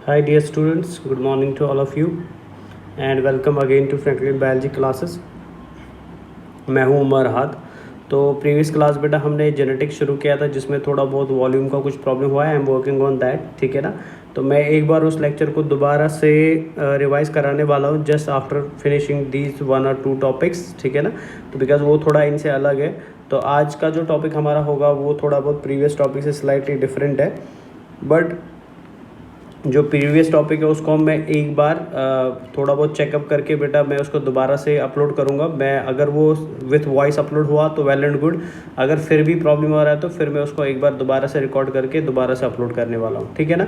Hi dear students, good morning to all of you and welcome again to Franklin Biology classes. मैं हूं उमर हाद। तो previous class बेटा हमने जेनेटिक्स शुरू किया था जिसमें थोड़ा बहुत वॉल्यूम का कुछ प्रॉब्लम हुआ है। I am working on that, ठीक है ना। तो मैं एक बार उस लेक्चर को दोबारा से रिवाइज कराने वाला हूँ जस्ट आफ्टर फिनिशिंग दीज 1 और 2 टॉपिक्स, ठीक है ना। तो बिकॉज वो थोड़ा इनसे अलग है। तो आज का जो टॉपिक हमारा होगा वो थोड़ा बहुत प्रीवियस टॉपिक से स्लाइटली डिफरेंट है, बट जो प्रीवियस टॉपिक है उसको मैं एक बार थोड़ा बहुत चेकअप करके बेटा मैं उसको दोबारा से अपलोड करूँगा। मैं अगर वो विथ वॉइस अपलोड हुआ तो वेल एंड गुड, अगर फिर भी प्रॉब्लम आ रहा है तो फिर मैं उसको एक बार दोबारा से रिकॉर्ड करके दोबारा से अपलोड करने वाला हूँ, ठीक है ना।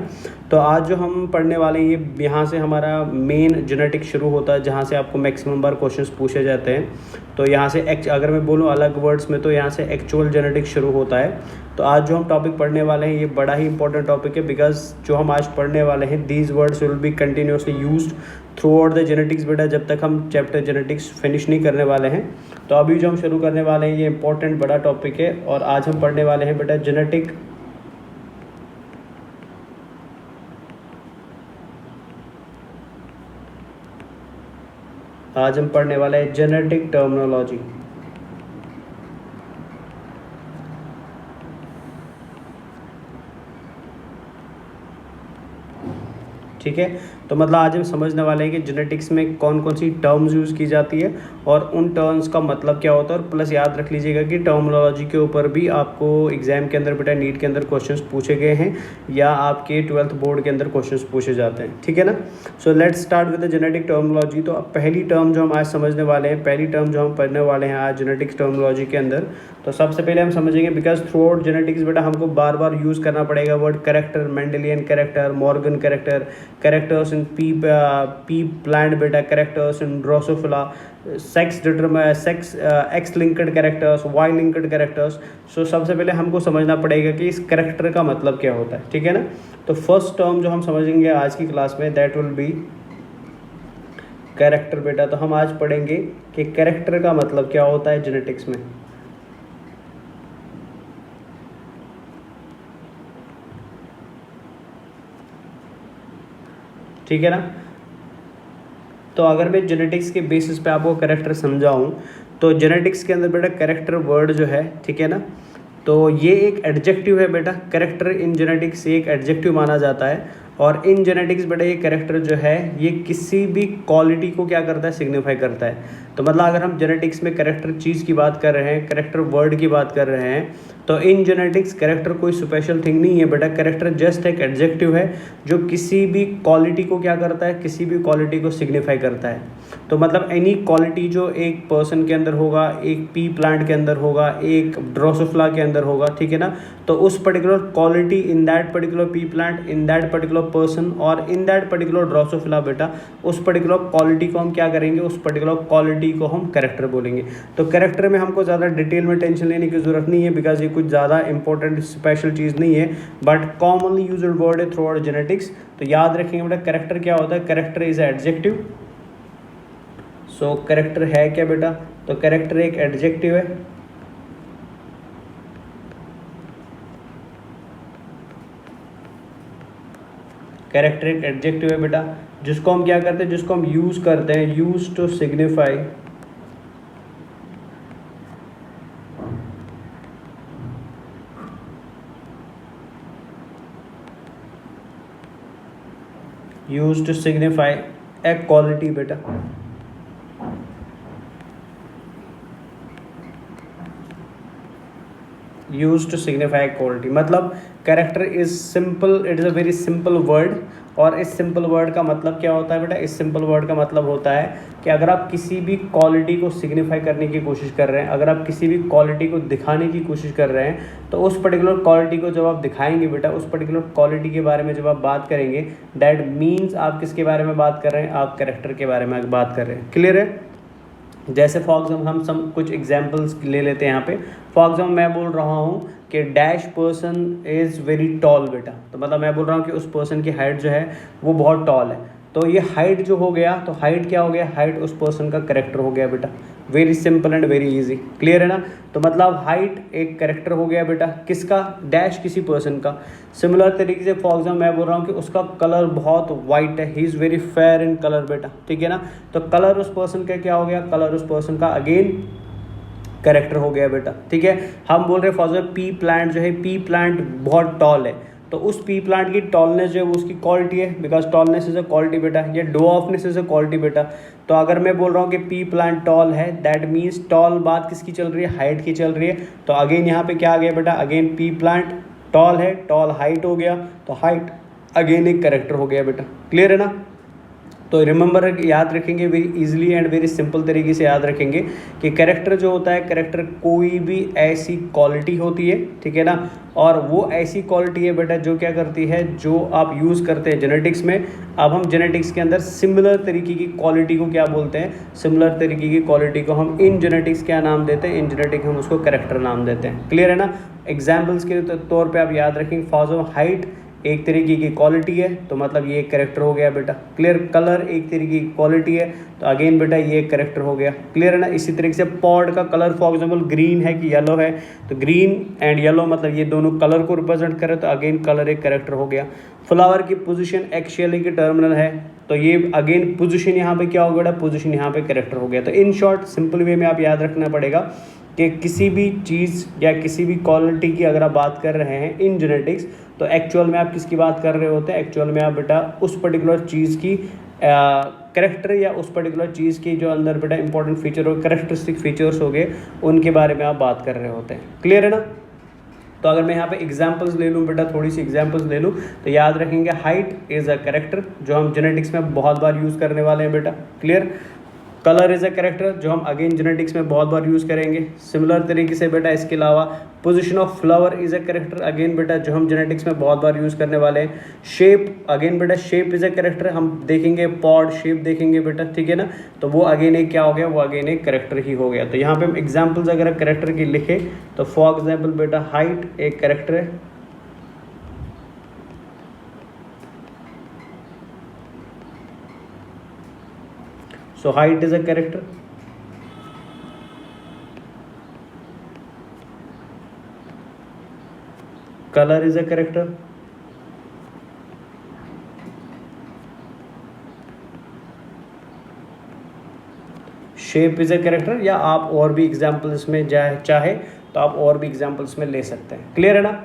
तो आज जो हम पढ़ने वाले हैं ये यहाँ से हमारा मेन जेनेटिक शुरू होता है, जहाँ से आपको मैक्सिमम बार क्वेश्चंस पूछे जाते हैं। तो यहाँ से अगर मैं बोलूँ अलग वर्ड्स में तो यहाँ से एक्चुअल जेनेटिक शुरू होता है। तो आज जो हम टॉपिक पढ़ने वाले हैं ये बड़ा ही इंपॉर्टेंट टॉपिक है, बिकॉज जो हम आज पढ़ने वाले हैं these words will be continuously used through out the genetics बेटा, जब तक हम चैप्टर जेनेटिक्स फिनिश नहीं करने वाले हैं। तो अभी जो हम शुरू करने वाले हैं ये इंपॉर्टेंट बड़ा टॉपिक है और आज हम पढ़ने वाले हैं बेटा जेनेटिक आज हम पढ़ने वाले हैं जेनेटिक टर्मिनोलॉजी। ठीक है, तो मतलब आज हम समझने वाले हैं कि जेनेटिक्स में कौन कौन सी टर्म्स यूज़ की जाती है और उन टर्म्स का मतलब क्या होता है। और प्लस याद रख लीजिएगा कि टर्मिनोलॉजी के ऊपर भी आपको एग्जाम के अंदर बेटा नीट के अंदर क्वेश्चंस पूछे गए हैं या आपके 12th बोर्ड के अंदर क्वेश्चंस पूछे जाते हैं, ठीक है ना। So let's start with the genetic terminology. तो अब पहली टर्म जो हम आज समझने वाले हैं, पहली टर्म जो हम पढ़ने वाले हैं आज जेनेटिक्स टर्मिनोलॉजी के अंदर, तो सबसे पहले हम समझेंगे बिकॉज थ्रू आउट जेनेटिक्स बेटा हमको बार बार यूज़ करना पड़ेगा word character, Mendelian character, Morgan character, characters in pea plant बेटा, characters in drosophila, sex X linked characters, Y linked characters. So सबसे पहले हमको समझना पड़ेगा कि इस कैरेक्टर का मतलब क्या होता है, ठीक है ना। तो फर्स्ट टर्म जो हम समझेंगे आज की क्लास में दैट विल बी कैरेक्टर बेटा। तो हम आज पढ़ेंगे कि कैरेक्टर का मतलब क्या होता है जेनेटिक्स में। ठीक है ना। तो अगर मैं जेनेटिक्स के बेसिस पे आपको कैरेक्टर समझाऊं तो जेनेटिक्स के अंदर बेटा कैरेक्टर वर्ड जो है, ठीक है ना, तो ये एक एडजेक्टिव है बेटा। कैरेक्टर इन जेनेटिक्स एक एडजेक्टिव माना जाता है और इन जेनेटिक्स बेटा ये कैरेक्टर जो है ये किसी भी क्वालिटी को क्या करता है, सिग्निफाई करता है। तो मतलब अगर हम जेनेटिक्स में कैरेक्टर चीज़ की बात कर रहे हैं, कैरेक्टर वर्ड की बात कर रहे हैं, तो इन जेनेटिक्स कैरेक्टर कोई स्पेशल थिंग नहीं है बेटा। कैरेक्टर जस्ट एक एडजेक्टिव है जो किसी भी क्वालिटी को क्या करता है, किसी भी क्वालिटी को सिग्निफाई करता है। तो मतलब एनी क्वालिटी जो एक पर्सन के अंदर होगा, एक पी प्लांट के अंदर होगा, एक ड्रोसोफिला के अंदर होगा, ठीक है ना, तो उस particular quality in that particular P plant, in that particular person और इन दैट पर्टिकुलर ड्रोसोफिला बेटा, उस पर्टिकुलर क्वालिटी को हम क्या करेंगे, उस पर्टिकुलर क्वालिटी को हम कैरेक्टर बोलेंगे। तो कैरेक्टर में हमको ज़्यादा डिटेल में टेंशन लेने की ज़रूरत नहीं है बिकॉज ये कुछ ज़्यादा इंपॉर्टेंट स्पेशल चीज़ नहीं है, बट कॉमनली यूज्ड वर्ड है थ्रू आउट जेनेटिक्स। तो याद रखेंगे बेटा कैरेक्टर क्या होता है, character is adjective. So character है क्या बेटा, तो कैरेक्टर एक एडजेक्टिव है। कैरेक्टर एक एडजेक्टिव है बेटा जिसको हम क्या करते हैं, जिसको हम यूज करते हैं, use to signify a quality बेटा। यूज टू सिग्निफाई क्वालिटी मतलब character is simple, it is a very simple word. और इस सिंपल वर्ड का मतलब क्या होता है बेटा, इस सिंपल वर्ड का मतलब होता है कि अगर आप किसी भी क्वालिटी को सिग्निफाई करने की कोशिश कर रहे हैं, अगर आप किसी भी क्वालिटी को दिखाने की कोशिश कर रहे हैं, तो उस पर्टिकुलर क्वालिटी को जब आप दिखाएंगे बेटा, उस पर्टिकुलर क्वालिटी के बारे में जब आप बात करेंगे, दैट मीन्स आप किसके बारे में बात कर रहे हैं, आप कैरेक्टर के बारे में बात कर रहे हैं। क्लियर है। जैसे फॉर एग्जाम्पल हम सब कुछ एग्जाम्पल्स ले लेते हैं यहाँ पे। फॉर एग्जाम्पल मैं बोल रहा हूँ कि dash person is very tall बेटा, तो मतलब मैं बोल रहा हूँ कि उस पर्सन की हाइट जो है वो बहुत टॉल है। तो ये हाइट जो हो गया, तो हाइट क्या हो गया, हाइट उस पर्सन का कैरेक्टर हो गया बेटा। Very simple and very easy, clear है ना। तो मतलब हाइट एक कैरेक्टर हो गया बेटा, किसका, डैश किसी पर्सन का। सिमिलर तरीके से फॉर एग्जाम्पल मैं बोल रहा हूँ कि उसका कलर बहुत वाइट है, he is very fair in colour बेटा, ठीक है ना। तो कलर उस पर्सन का क्या हो गया, कलर उस पर्सन का अगेन कैरेक्टर हो गया बेटा, ठीक है। हम बोल रहे हैं फॉर एग्जाम्पल पी प्लांट जो है, पी प्लांट बहुत टॉल है, तो उस पी प्लांट की टॉलनेस जो है वो उसकी क्वालिटी है, because tallness is a quality बेटा, ये डॉर्फनेस इज अ क्वालिटी बेटा। तो अगर मैं बोल रहा हूँ कि पी प्लांट टॉल है, दैट मीन्स टॉल बात किसकी चल रही है, हाइट की चल रही है। तो अगेन यहाँ पे क्या आ गया बेटा, अगेन पी प्लांट टॉल है, टॉल हाइट हो गया, तो हाइट अगेन एक करेक्टर हो गया बेटा, क्लियर है ना। तो रिमेंबर याद रखेंगे, very easily and very simple तरीके से याद रखेंगे कि कैरेक्टर जो होता है, कैरेक्टर कोई भी ऐसी क्वालिटी होती है, ठीक है ना। और वो ऐसी क्वालिटी है बेटा जो क्या करती है, जो आप यूज़ करते हैं जेनेटिक्स में। अब हम जेनेटिक्स के अंदर सिमिलर तरीके की क्वालिटी को क्या बोलते हैं, सिमिलर तरीके की क्वालिटी को हम इन जेनेटिक्स क्या नाम देते हैं, इन जेनेटिक्स हम उसको कैरेक्टर नाम देते हैं, क्लियर है ना। एग्जाम्पल्स के तौर पर आप याद रखेंगे, फॉर हाइट एक तरीके की क्वालिटी है, तो मतलब ये एक करेक्टर हो गया बेटा, क्लियर। कलर एक तरीके की क्वालिटी है, तो अगेन बेटा ये एक करेक्टर हो गया, क्लियर है ना। इसी तरीके से पॉड का कलर फॉर एग्जांपल ग्रीन है कि येलो है, तो ग्रीन एंड येलो मतलब ये दोनों कलर को रिप्रेजेंट करे, तो अगेन कलर एक करेक्टर हो गया। फ्लावर की पोजीशन एक्सियल की टर्मिनल है, तो ये अगेन पोजीशन यहाँ पे क्या हो गया, पोजीशन यहाँ पे करेक्टर हो गया। तो इन शॉर्ट सिंपल वे में आप याद रखना पड़ेगा कि किसी भी चीज़ या किसी भी क्वालिटी की अगर आप बात कर रहे हैं इन जेनेटिक्स, तो एक्चुअल में आप किसकी बात कर रहे होते हैं, एक्चुअल में आप बेटा उस पर्टिकुलर चीज़ की करेक्टर या उस पर्टिकुलर चीज़ की जो अंदर बेटा इंपॉर्टेंट फीचर हो, करेक्टरिस्टिक फीचर्स हो गए, उनके बारे में आप बात कर रहे होते हैं, क्लियर है ना। तो अगर मैं यहाँ पे एग्जांपल्स ले लूँ बेटा, थोड़ी सी एग्जांपल्स ले लूँ, तो याद रखेंगे हाइट इज़ अ कैरेक्टर जो हम जेनेटिक्स में बहुत बार यूज़ करने वाले हैं बेटा, clear. Colour is a character जो हम अगेन जेनेटिक्स में बहुत बार यूज़ करेंगे। सिमिलर तरीके से बेटा इसके अलावा position of flower is a character again बेटा जो हम जेनेटिक्स में बहुत बार यूज़ करने वाले हैं। शेप अगेन बेटा, शेप इज़ अ कैरेक्टर, हम देखेंगे पॉड शेप देखेंगे बेटा, ठीक है ना। तो वो अगेन एक क्या हो गया, वो अगेन एक कैरेक्टर ही हो गया। तो यहाँ पे हम एग्जाम्पल्स अगर कैरेक्टर की लिखे तो फॉर एग्जाम्पल बेटा हाइट एक कैरेक्टर है, so height is a character, color is a character, shape is a character, या आप और भी एग्जाम्पल्स में चाहे तो आप और भी एग्जाम्पल्स में ले सकते हैं, क्लियर है ना।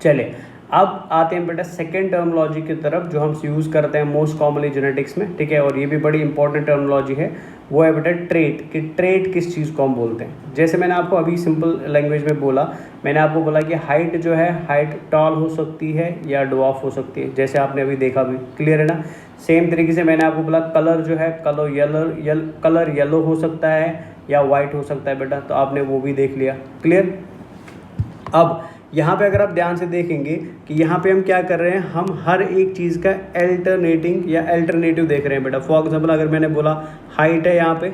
चलिए अब आते हैं बेटा सेकेंड टर्मिनोलॉजी की तरफ जो हम यूज़ करते हैं मोस्ट कॉमनली जेनेटिक्स में, ठीक है। और ये भी बड़ी इंपॉर्टेंट टर्मिनोलॉजी है, वो है बेटा ट्रेट, कि ट्रेट किस चीज़ को हम बोलते हैं। जैसे मैंने आपको अभी सिंपल लैंग्वेज में बोला, मैंने आपको बोला कि हाइट जो है, हाइट टॉल हो सकती है या डॉर्फ हो सकती है, जैसे आपने अभी देखा भी, क्लियर है ना। सेम तरीके से मैंने आपको बोला कलर जो है, कलर येलो हो सकता है या वाइट हो सकता है बेटा, तो आपने वो भी देख लिया, क्लियर। अब यहाँ पे अगर आप ध्यान से देखेंगे कि यहाँ पे हम क्या कर रहे हैं, हम हर एक चीज़ का अल्टरनेटिव देख रहे हैं बेटा। फॉर एग्जांपल अगर मैंने बोला हाइट है यहाँ पे,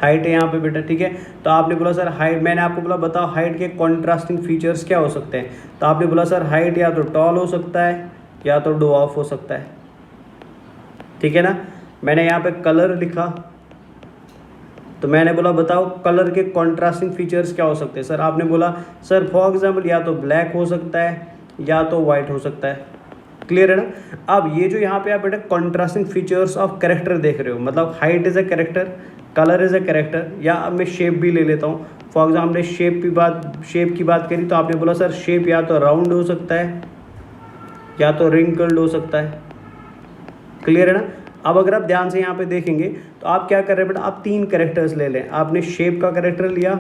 हाइट है यहाँ पे बेटा, ठीक है। तो आपने बोला सर हाइट, मैंने आपको बोला बताओ हाइट के कॉन्ट्रास्टिंग फीचर्स क्या हो सकते हैं, तो आपने बोला सर हाइट या तो टॉल हो सकता है या तो डॉर्फ हो सकता है, ठीक है ना। मैंने यहाँ पे कलर लिखा, तो मैंने बोला बताओ कलर के कॉन्ट्रास्टिंग फीचर्स क्या हो सकते हैं, सर आपने बोला सर फॉर एग्जांपल या तो ब्लैक हो सकता है या तो वाइट हो सकता है, क्लियर है ना। अब ये जो यहाँ पे आप बेटा कॉन्ट्रास्टिंग फीचर्स ऑफ कैरेक्टर देख रहे हो, मतलब height is a character, colour is a character, या अब मैं शेप भी ले लेता हूँ। फॉर एग्जाम्पल हमने शेप की बात करी, तो आपने बोला सर शेप या तो राउंड हो सकता है या तो रिंकल्ड हो सकता है, क्लियर है ना। अब अगर आप ध्यान से यहाँ पे देखेंगे तो आप क्या कर रहे हैं बेटा, आप तीन कैरेक्टर्स ले लें, आपने शेप का कैरेक्टर लिया,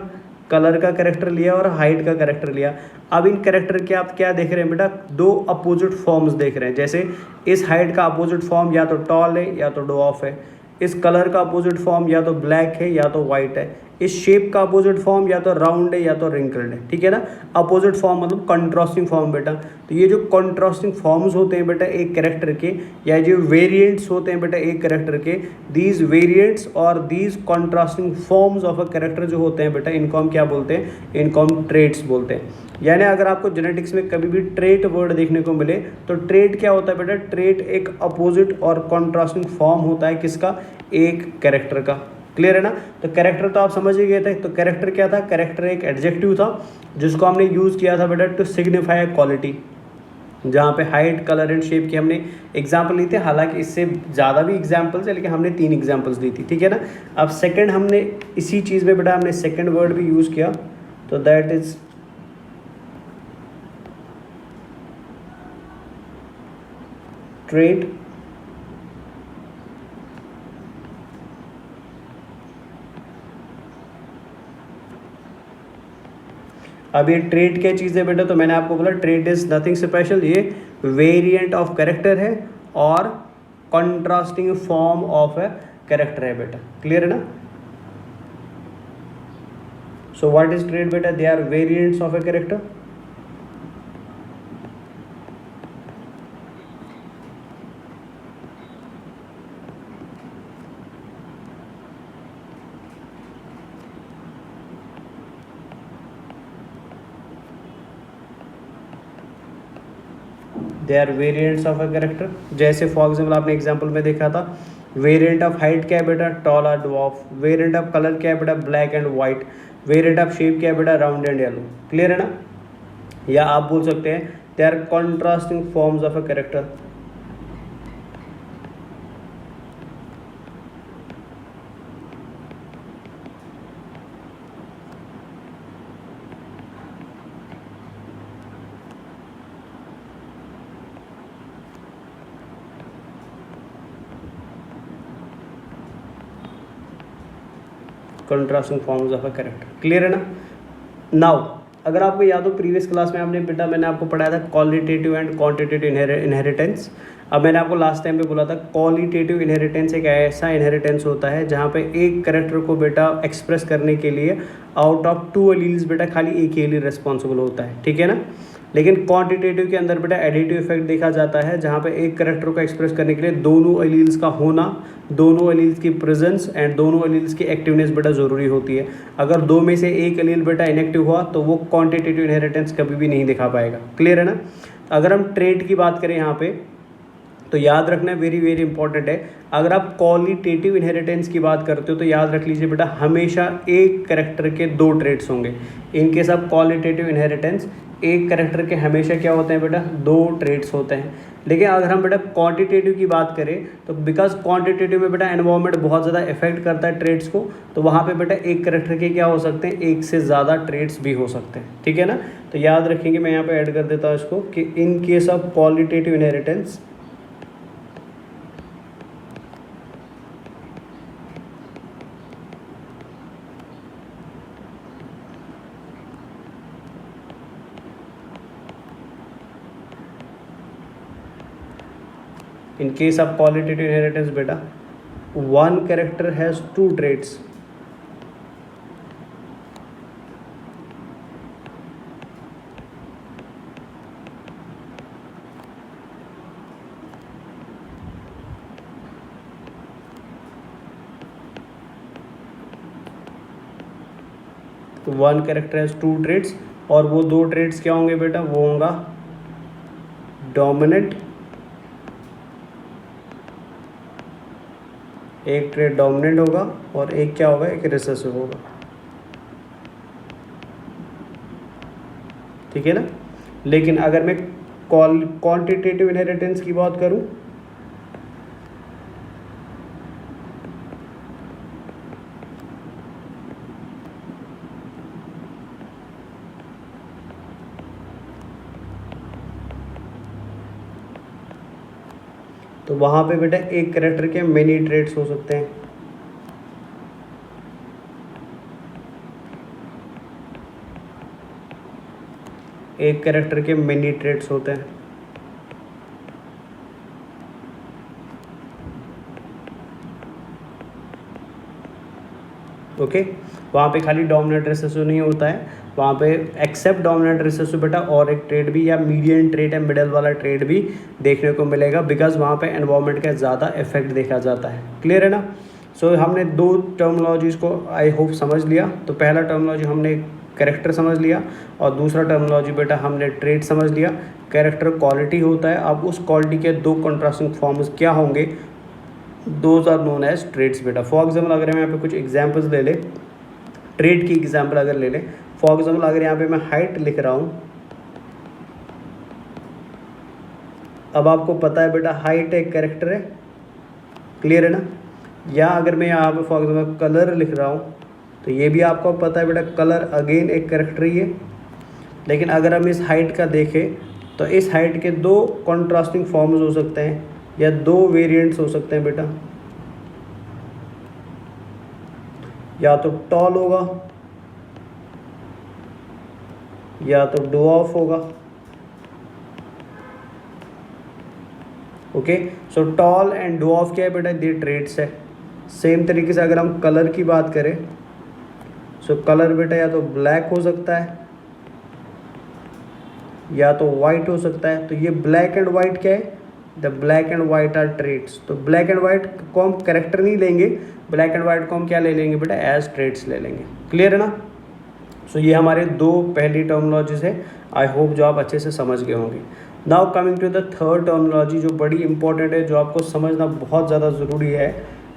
कलर का कैरेक्टर लिया और हाइट का कैरेक्टर लिया। अब इन कैरेक्टर के आप क्या देख रहे हैं बेटा, दो अपोजिट फॉर्म्स देख रहे हैं। जैसे इस हाइट का अपोजिट फॉर्म या तो टॉल है या तो डॉर्फ है, इस कलर का अपोजिट फॉर्म या तो ब्लैक है या तो वाइट है, इस शेप का अपोजिट फॉर्म या तो राउंड है या तो रिंकल्ड है, ठीक है ना। अपोजिट फॉर्म मतलब कॉन्ट्रास्टिंग फॉर्म बेटा। तो ये जो कॉन्ट्रास्टिंग फॉर्म्स होते हैं बेटा एक कैरेक्टर के, या जो वेरिएंट्स होते हैं बेटा एक कैरेक्टर के, दीज वेरिएंट्स और these contrasting forms of a character जो होते हैं बेटा, इनको हम क्या बोलते हैं, इनको हम ट्रेट्स बोलते हैं। यानी अगर आपको जेनेटिक्स में कभी भी ट्रेट वर्ड देखने को मिले तो ट्रेट क्या होता है बेटा, ट्रेट एक अपोजिट और कॉन्ट्रास्टिंग फॉर्म होता है किसका, एक कैरेक्टर का। क्लियर है ना। तो कैरेक्टर तो आप समझ ही गए थे। तो कैरेक्टर क्या था, कैरेक्टर एक एडजेक्टिव था जिसको हमने यूज़ किया था बेटा टू सिग्निफाई क्वालिटी, जहाँ पे हाइट कलर एंड शेप की हमने एग्जाम्पल ली थी। हालांकि इससे ज़्यादा भी एग्जाम्पल्स है लेकिन हमने 3 एग्जाम्पल्स दी थी, ठीक है ना। अब सेकंड हमने इसी चीज़ में बेटा हमने सेकंड वर्ड भी यूज़ किया, तो दैट इज ट्रेट। अब ये ट्रेट क्या चीज़ है बेटा, तो मैंने आपको बोला ट्रेट इज नथिंग स्पेशल, ये वेरिएंट ऑफ कैरेक्टर है और contrasting form of a character है बेटा। क्लियर है ना। सो व्हाट इज ट्रेट बेटा, they are variants of a character. They are variants of a character. जैसे फॉर एग्जाम्पल आपने एग्जाम्पल में देखा था, वेरिएंट ऑफ हाइट क्या है बेटा, टॉल और ड्वार्फ। वेरिएंट ऑफ कलर क्या है बेटा, black and white. Variant of shape क्या है बेटा, राउंड एंड येलो। क्लियर है ना। या आप बोल सकते हैं they are contrasting forms of a character. Contrasting forms of a character. Clear है ना। नाउ अगर आपको याद हो प्रीवियस क्लास में आपने बेटा मैंने आपको पढ़ाया था क्वालिटेटिव एंड क्वांटिटेटिव इनहेरिटेंस। अब मैंने आपको लास्ट टाइम पे बोला था क्वालिटेटिव इनहेरिटेंस एक ऐसा इनहेरिटेंस होता है जहाँ पे एक कैरेक्टर को बेटा एक्सप्रेस करने के लिए आउट ऑफ 2 एलील्स बेटा खाली एक ही एलील रिस्पॉन्सिबल होता है, ठीक है ना। लेकिन क्वांटिटेटिव के अंदर बेटा एडिटिव इफेक्ट देखा जाता है जहाँ पे एक कैरेक्टर को एक्सप्रेस करने के लिए दोनों एलील्स का होना, दोनों एलील्स की प्रेजेंस एंड दोनों एलील्स की एक्टिवनेस बेटा ज़रूरी होती है। अगर 2 में से एक एलील बेटा इनएक्टिव हुआ तो वो क्वांटिटेटिव इनहेरिटेंस कभी भी नहीं दिखा पाएगा। क्लियर है ना। अगर हम ट्रेट की बात करें यहाँ पे तो याद रखना वेरी वेरी इंपॉर्टेंट है। अगर आप क्वालिटेटिव इनहेरिटेंस की बात करते हो तो याद रख लीजिए बेटा हमेशा एक कैरेक्टर के 2 ट्रेट्स होंगे। In case of qualitative inheritance एक कैरेक्टर के हमेशा क्या होते हैं बेटा, 2 ट्रेट्स होते हैं। लेकिन अगर हम बेटा क्वांटिटेटिव की बात करें तो बिकॉज क्वांटिटेटिव में बेटा एनवायरनमेंट बहुत ज़्यादा इफेक्ट करता है ट्रेट्स को, तो वहाँ पे बेटा एक कैरेक्टर के क्या हो सकते हैं, एक से ज़्यादा ट्रेट्स भी हो सकते हैं, ठीक है ना। तो याद रखेंगे, मैं यहाँ पे ऐड कर देता हूँ इसको कि in case of qualitative inheritance in case of qualitative inheritance beta one character has 2 traits। One character has 2 traits और वो 2 ट्रेट्स क्या होंगे बेटा, वो होगा डोमिनेंट, एक ट्रेट डोमिनेंट होगा और एक क्या होगा, एक रिसेसिव होगा, ठीक है ना। लेकिन अगर मैं क्वांटिटेटिव इनहेरिटेंस की बात करूं तो वहाँ पे बेटा एक कैरेक्टर के मेनी ट्रेट्स हो सकते हैं। एक कैरेक्टर के मेनी ट्रेट्स होते हैं, ओके। वहाँ पे खाली डोमिनेंट रिसेसिव नहीं होता है, वहाँ पे एक्सेप्ट डोमिनेंट रिसेसिव बेटा और एक ट्रेड भी या मीडियन ट्रेड या मिडल वाला ट्रेड भी देखने को मिलेगा, बिकॉज वहाँ पे एनवायरनमेंट का ज़्यादा इफेक्ट देखा जाता है। क्लियर है ना। सो हमने 2 टर्मिनोलॉजीज़ को आई होप समझ लिया। तो पहला टर्मिनोलॉजी हमने कैरेक्टर समझ लिया, और दूसरा टर्मिनोलॉजी बेटा हमने ट्रेट समझ लिया। कैरेक्टर क्वालिटी होता है। अब उस क्वालिटी के दो कंट्रास्टिंग फॉर्म्स क्या होंगे, those are known as traits बेटा। फॉर एग्जाम्पल अगर हम यहाँ पे कुछ एग्जाम्पल्स ले लें, ट्रेट की एग्जाम्पल अगर ले लें, फॉर एग्जाम्पल अगर यहाँ पे मैं हाइट लिख रहा हूँ, अब आपको पता है बेटा हाइट एक कैरेक्टर है, क्लियर है ना। या अगर मैं यहाँ पे फॉर एग्जाम्पल कलर लिख रहा हूँ, तो ये भी आपको पता है बेटा कलर अगेन एक कैरेक्टर ही है। लेकिन अगर हम इस हाइट का देखें तो इस हाइट के दो कॉन्ट्रास्टिंग फॉर्म्स हो सकते हैं या दो वेरिएंट्स हो सकते हैं बेटा। या तो टॉल होगा या तो ड्वार्फ होगा। Okay, so tall and dwarf क्या है बेटा, ये ट्रेट्स है। सेम तरीके से अगर हम कलर की बात करें, सो कलर बेटा या तो ब्लैक हो सकता है या तो वाइट हो सकता है। तो ये ब्लैक एंड वाइट क्या है, the black and white are traits. तो ब्लैक एंड वाइट को हम कैरेक्टर नहीं लेंगे, ब्लैक एंड वाइट को हम क्या ले लेंगे बेटा, एज ट्रेट्स ले लेंगे। क्लियर है ना। सो ये हमारे दो पहली टर्मिनोलॉजीज है, आई होप जो आप अच्छे से समझ गए होंगे। Now coming to the third terminology जो बड़ी इंपॉर्टेंट है, जो आपको समझना बहुत ज़्यादा ज़रूरी है,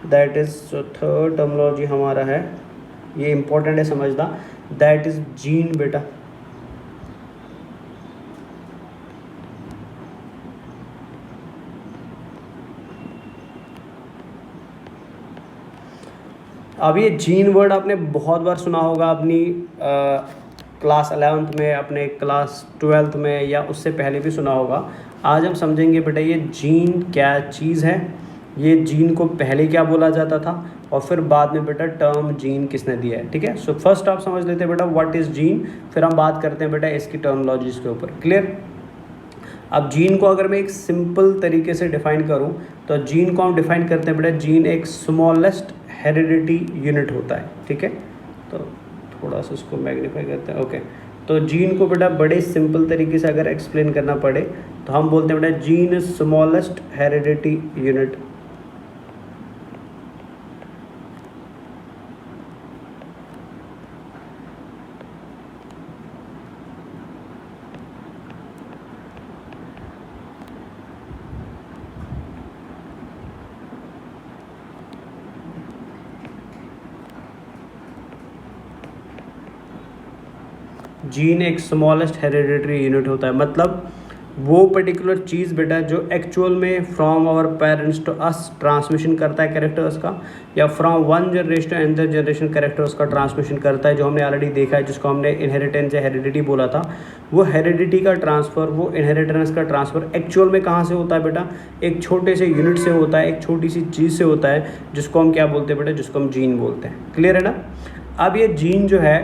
दैट इज़ थर्ड टर्मिनोलॉजी हमारा है, ये इंपॉर्टेंट है समझना, दैट इज़ जीन बेटा। अब ये जीन वर्ड आपने बहुत बार सुना होगा अपनी क्लास 11th में, अपने क्लास 12th में, या उससे पहले भी सुना होगा। आज हम समझेंगे बेटा ये जीन क्या चीज़ है, ये जीन को पहले क्या बोला जाता था, और फिर बाद में बेटा टर्म जीन किसने दिया है। ठीक है, सो फर्स्ट आप समझ लेते हैं बेटा व्हाट इज़ जीन, फिर हम बात करते हैं बेटा इसकी टर्मिनोलॉजीज़ के ऊपर। क्लियर। अब जीन को अगर मैं एक सिंपल तरीके से डिफाइन करूं, तो जीन को हम डिफाइन करते हैं बेटा, जीन एक स्मॉलेस्ट हेरिडिटी यूनिट होता है। ठीक है, तो थोड़ा सा इसको मैग्नीफाई करते हैं। ओके, तो जीन को बेटा बड़े सिंपल तरीके से अगर एक्सप्लेन करना पड़े तो हम बोलते हैं बेटा gene is smallest heredity unit. Gene एक स्मॉलेस्ट हेरिडिटरी यूनिट होता है, मतलब वो पर्टिकुलर चीज़ बेटा जो एक्चुअल में from our parents to us transmission करता है कैरेक्टर्स का, या from one generation to another generation characters का ट्रांसमिशन करता है, जो हमने ऑलरेडी देखा है, जिसको हमने इनहेरिटेंस या हेरिडिटी बोला था। वो हेरिडिटी का ट्रांसफ़र, वो इनहेरिटेंस का ट्रांसफ़र एक्चुअल में कहाँ से होता है बेटा, एक छोटे से यूनिट से होता है, एक छोटी सी चीज़ से होता है, जिसको हम क्या बोलते हैं बेटा, जिसको हम जीन बोलते हैं। क्लियर है ना। अब ये जीन जो है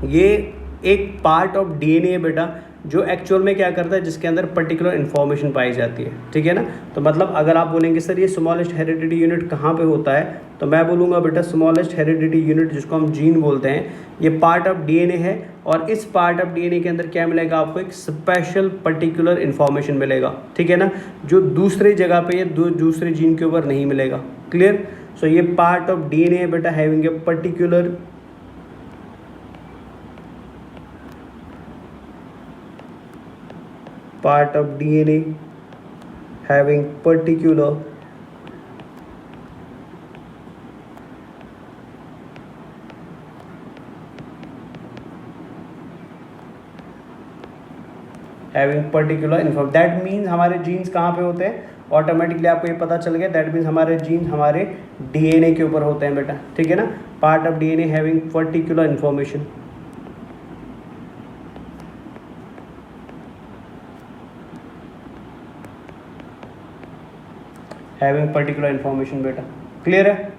ये एक पार्ट ऑफ डीएनए है बेटा, जो एक्चुअल में क्या करता है, जिसके अंदर पर्टिकुलर इन्फॉर्मेशन पाई जाती है। ठीक है ना। तो मतलब अगर आप बोलेंगे सर ये स्मॉलेस्ट हेरिडिटी यूनिट कहाँ पे होता है, तो मैं बोलूँगा बेटा स्मॉलेस्ट हेरिडिटी यूनिट जिसको हम जीन बोलते हैं, ये पार्ट ऑफ डीएनए है, और इस पार्ट ऑफ डीएनए के अंदर क्या मिलेगा आपको, एक स्पेशल पर्टिकुलर इन्फॉर्मेशन मिलेगा। ठीक है ना, जो दूसरी जगह पे, ये दूसरे जीन के ऊपर नहीं मिलेगा। क्लियर। सो ये पार्ट ऑफ डीएनए है बेटा having a particular part of DNA having particular inform, that means हमारे जीन्स कहाँ पे होते हैं, ऑटोमेटिकली आपको ये पता चल गया, दैट मीन्स हमारे जीन्स हमारे डीएनए के ऊपर होते हैं बेटा। ठीक है ना, part of DNA having particular information. Having particular information बेटा। क्लियर है।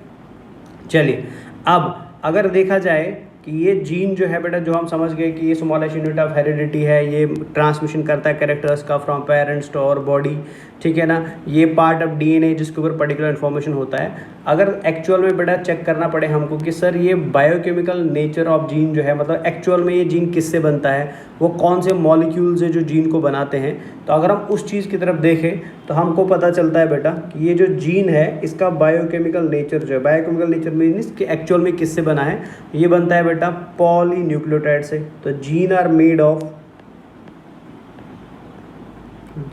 चलिए, अब अगर देखा जाए कि ये जीन जो है बेटा, जो हम समझ गए कि ये स्मॉलेस्ट यूनिट ऑफ हेरिडिटी है, ये ट्रांसमिशन करता है कैरेक्टर्स का फ्रॉम पेरेंट्स टू और बॉडी। ठीक है ना, ये पार्ट ऑफ डीएनए जिसके ऊपर पर्टिकुलर इन्फॉर्मेशन होता है। अगर एक्चुअल में बेटा चेक करना पड़े हमको कि सर ये बायोकेमिकल नेचर ऑफ जीन जो है, मतलब एक्चुअल में ये जीन किससे बनता है, वो कौन से मॉलिक्यूल्स है जो जीन को बनाते हैं, तो अगर हम उस चीज़ की तरफ देखें तो हमको पता चलता है बेटा कि ये जो जीन है इसका बायोकेमिकल नेचर जो है, बायोकेमिकल नेचर मीन्स कि एक्चुअल में किससे बना है, ये बनता है बेटा बेटा पॉलीन्यूक्लियोटाइड से। तो gene are made of,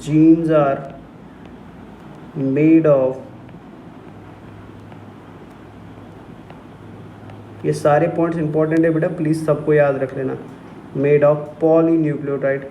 genes are made of, ये सारे पॉइंट्स इंपॉर्टेंट है बेटा, प्लीज सबको याद रख लेना। Made of polynucleotide.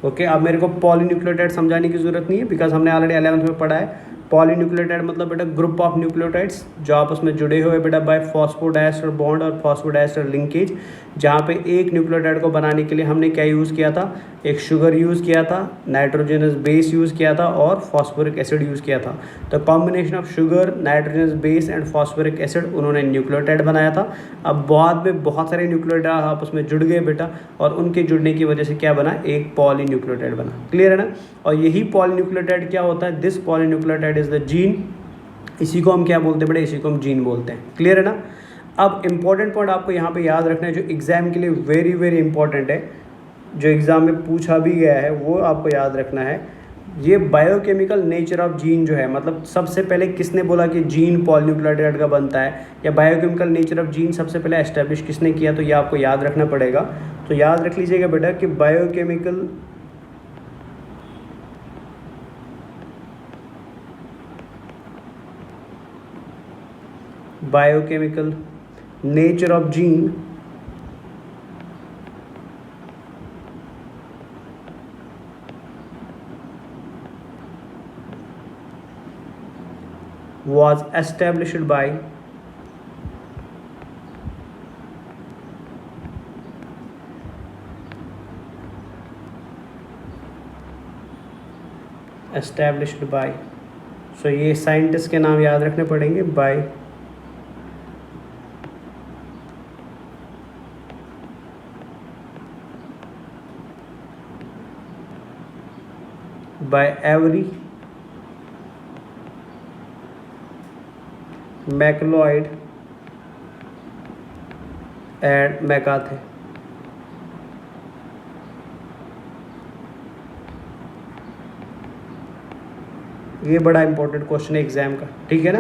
ओके अब मेरे को पॉलीन्यूक्लियोटाइड समझाने की जरूरत नहीं है, बिकॉज हमने ऑलरेडी 11th में पढ़ा है। पॉलीन्यूक्लियोटाइड मतलब बेटा ग्रुप ऑफ न्यूक्लियोटाइड्स जो आपस में जुड़े हुए बेटा बाय फॉस्फोडाइस्टर बॉन्ड और फॉस्फोडाइस्टर लिंकेज, जहाँ पे एक न्यूक्लियोटाइड को बनाने के लिए हमने क्या यूज़ किया था, एक शुगर यूज़ किया था, नाइट्रोजनस बेस यूज़ किया था और फॉस्फोरिक एसिड यूज़ किया था। तो combination of sugar, nitrogenous base and phosphoric acid उन्होंने न्यूक्लियोटाइड बनाया था। अब बाद में बहुत सारे न्यूक्लियोटाइड आपस में जुड़ गए बेटा, और उनके जुड़ने की वजह से क्या बना, एक पॉलीन्यूक्लियोटाइड बना। क्लियर है ना। और यही पॉलीन्यूक्लियोटाइड क्या होता है, this polynucleotide is the gene. इसी को हम क्या बोलते हैं बेटा, इसी को हम जीन बोलते हैं। क्लियर है ना। अब इंपॉर्टेंट पॉइंट आपको यहाँ पे याद रखना है, जो एग्जाम के लिए वेरी वेरी इंपॉर्टेंट है, जो एग्जाम में पूछा भी गया है, वो आपको याद रखना है। ये बायोकेमिकल नेचर ऑफ जीन जो है, मतलब सबसे पहले किसने बोला कि जीन पॉलीन्यूक्लियोटाइड का बनता है, या बायोकेमिकल नेचर ऑफ जीन सबसे पहले एस्टेब्लिश किसने किया, तो ये आपको याद रखना पड़ेगा। तो याद रख लीजिएगा बेटा कि biochemical nature of gene was established by सो ये साइंटिस्ट के नाम याद रखने पड़ेंगे, बाय एवरी मैक्लोइड एंड मैकार्थे। ये बड़ा इंपॉर्टेंट क्वेश्चन है एग्जाम का, ठीक है ना।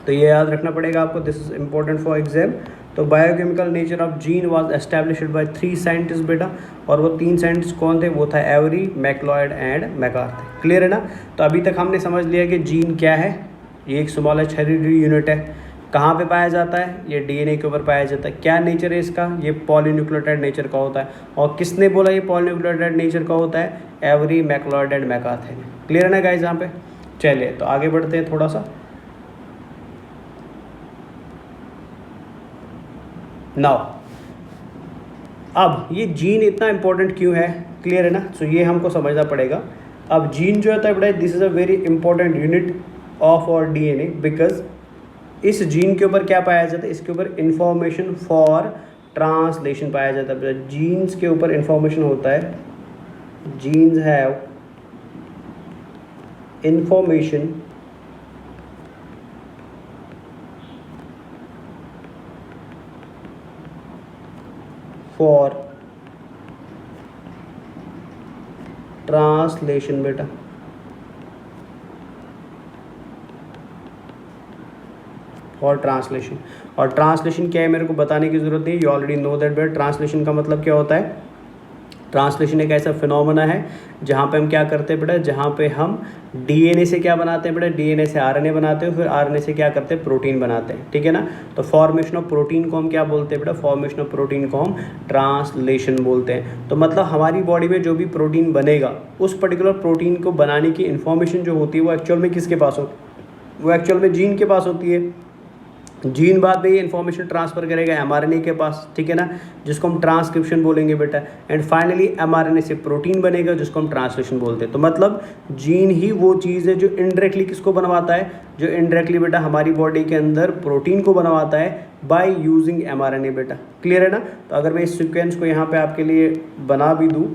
तो ये याद रखना पड़ेगा आपको, this is important for exam. तो biochemical nature of gene was established by 3 scientist बेटा, और वो 3 साइंटिस्ट कौन थे, वो था Avery, MacLeod and McCarty. Clear है ना। तो अभी तक हमने समझ लिया कि जीन क्या है, ये एक स्मॉलेस्ट हेरिडिटरी यूनिट है। कहाँ पे पाया जाता है, ये डीएनए के ऊपर पाया जाता है। क्या नेचर है इसका, ये पॉलीन्यूक्लियोटाइड नेचर का होता है। और किसने बोला ये पॉलीन्यूक्लियोटाइड नेचर का होता है, एवरी, मैक्लोइड एंड मैकार्थे ने। क्लियर है ना गाइस यहाँ पे। चलिए तो आगे बढ़ते हैं थोड़ा सा। नाउ अब ये जीन इतना इंपॉर्टेंट क्यों है, क्लियर है ना। सो ये हमको समझना पड़ेगा। अब जीन जो होता है बेटा, this is a very important unit of और डीएनए, बिकॉज इस जीन के ऊपर क्या पाया जाता है, इसके ऊपर इंफॉर्मेशन फॉर ट्रांसलेशन पाया जाता है। जीन्स के ऊपर इंफॉर्मेशन होता है, genes have information for translation बेटा। और ट्रांसलेशन क्या है मेरे को बताने की जरूरत नहीं, यू ऑलरेडी नो दैट बेटा। ट्रांसलेशन का मतलब क्या होता है, ट्रांसलेशन एक ऐसा फिनोमेना है जहाँ पे हम क्या करते हैं बेटा, जहाँ पे हम डीएनए से क्या बनाते हैं बेटा, डीएनए से आरएनए बनाते हैं, फिर आरएनए से क्या करते हैं, प्रोटीन बनाते हैं। ठीक है ना। तो फॉर्मेशन ऑफ प्रोटीन को हम क्या बोलते हैं बेटा, फॉर्मेशन ऑफ प्रोटीन को हम ट्रांसलेशन बोलते हैं। तो मतलब हमारी बॉडी में जो भी प्रोटीन बनेगा, उस पर्टिकुलर प्रोटीन को बनाने की इन्फॉर्मेशन जो होती है वो एक्चुअल में किसके पास होती है, वो एक्चुअल में जीन के पास होती है। जीन बाद में ये इन्फॉर्मेशन ट्रांसफ़र करेगा एमआरएनए के पास, ठीक है ना, जिसको हम ट्रांसक्रिप्शन बोलेंगे बेटा। एंड फाइनली एमआरएनए से प्रोटीन बनेगा जिसको हम ट्रांसलेशन बोलते हैं। तो मतलब जीन ही वो चीज़ है जो इनडायरेक्टली किसको बनवाता है, जो इनडायरेक्टली बेटा हमारी बॉडी के अंदर प्रोटीन को बनवाता है बाय यूजिंग एमआरएनए बेटा। क्लियर है ना। तो अगर मैं इस सीक्वेंस को यहाँ पर आपके लिए बना भी दूँ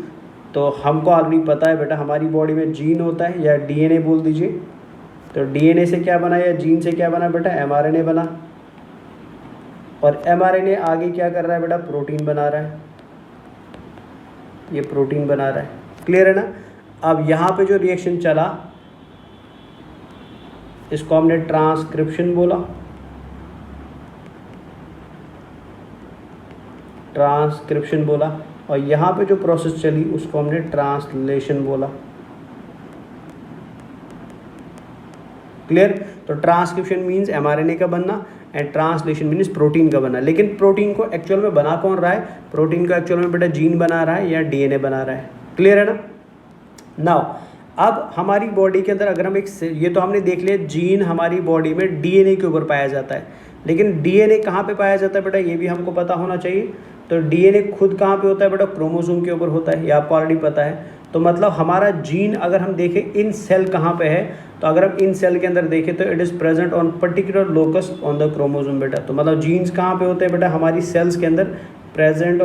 तो हमको ऑलरेडी पता है बेटा हमारी बॉडी में जीन होता है या डीएनए बोल दीजिए। तो डीएनए से क्या बना या जीन से क्या बना बेटा, एमआरएनए बना। और एमआरएनए आगे क्या कर रहा है बेटा, प्रोटीन बना रहा है, ये प्रोटीन बना रहा है। क्लियर है ना। अब यहाँ पे जो रिएक्शन चला इसको हमने ट्रांसक्रिप्शन बोला, ट्रांसक्रिप्शन बोला, और यहाँ पे जो प्रोसेस चली उसको हमने ट्रांसलेशन बोला। क्लियर। तो ट्रांसक्रिप्शन मीन्स mRNA का बनना एंड ट्रांसलेशन मीन्स प्रोटीन का बनना। लेकिन प्रोटीन को एक्चुअल में बना कौन रहा है? प्रोटीन को एक्चुअल में बेटा जीन बना रहा है या डीएनए बना रहा है। क्लियर है ना। नाउ अब हमारी बॉडी के अंदर अगर हम ये तो हमने देख लिया जीन हमारी बॉडी में डीएनए के ऊपर पाया जाता है, लेकिन डीएनए कहाँ पे पाया जाता है बेटा, ये भी हमको पता होना चाहिए। तो डीएनए खुद कहाँ पे होता है बेटा? क्रोमोसोम के ऊपर होता है, ये आपको ऑलरेडी पता है। तो मतलब हमारा जीन अगर हम देखें इन सेल कहाँ पे है, तो अगर हम इन सेल के अंदर देखें तो it is present on particular locus on the chromosome बेटा। तो मतलब जीन्स कहाँ पे होते हैं बेटा? हमारी सेल्स के अंदर present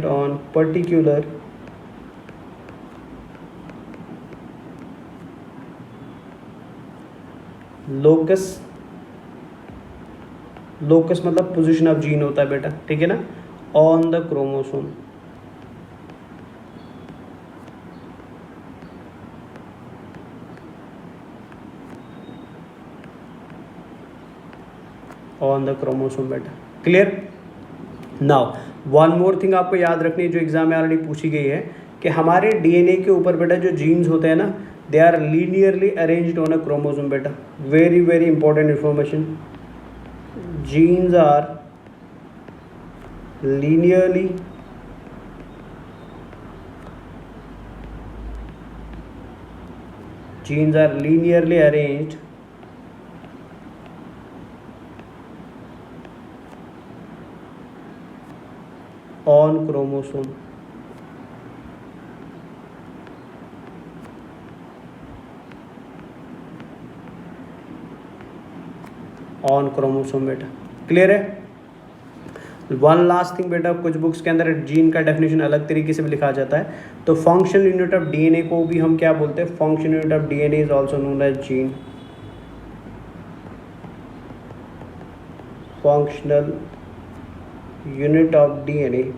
on particular locus, locus मतलब पोजीशन ऑफ जीन होता है बेटा, ठीक है ना, on the chromosome. On the chromosome बेटा। Clear. Now one more thing आपको याद रखनी है जो एग्जाम में ऑलरेडी पूछी गई है कि हमारे डीएनए के ऊपर बेटा जो जीन्स होते हैं ना, they are linearly arranged on a chromosome बेटा। Very very important information. Genes are linearly arranged on chromosome। On chromosome बेटा। क्लियर है। वन लास्ट थिंग बेटा, कुछ बुक्स के अंदर जीन का डेफिनेशन अलग तरीके से भी लिखा जाता है। तो फंक्शनल यूनिट ऑफ डीएनए को भी हम क्या बोलते हैं? Functional unit of DNA is also known as gene. Functional unit of DNA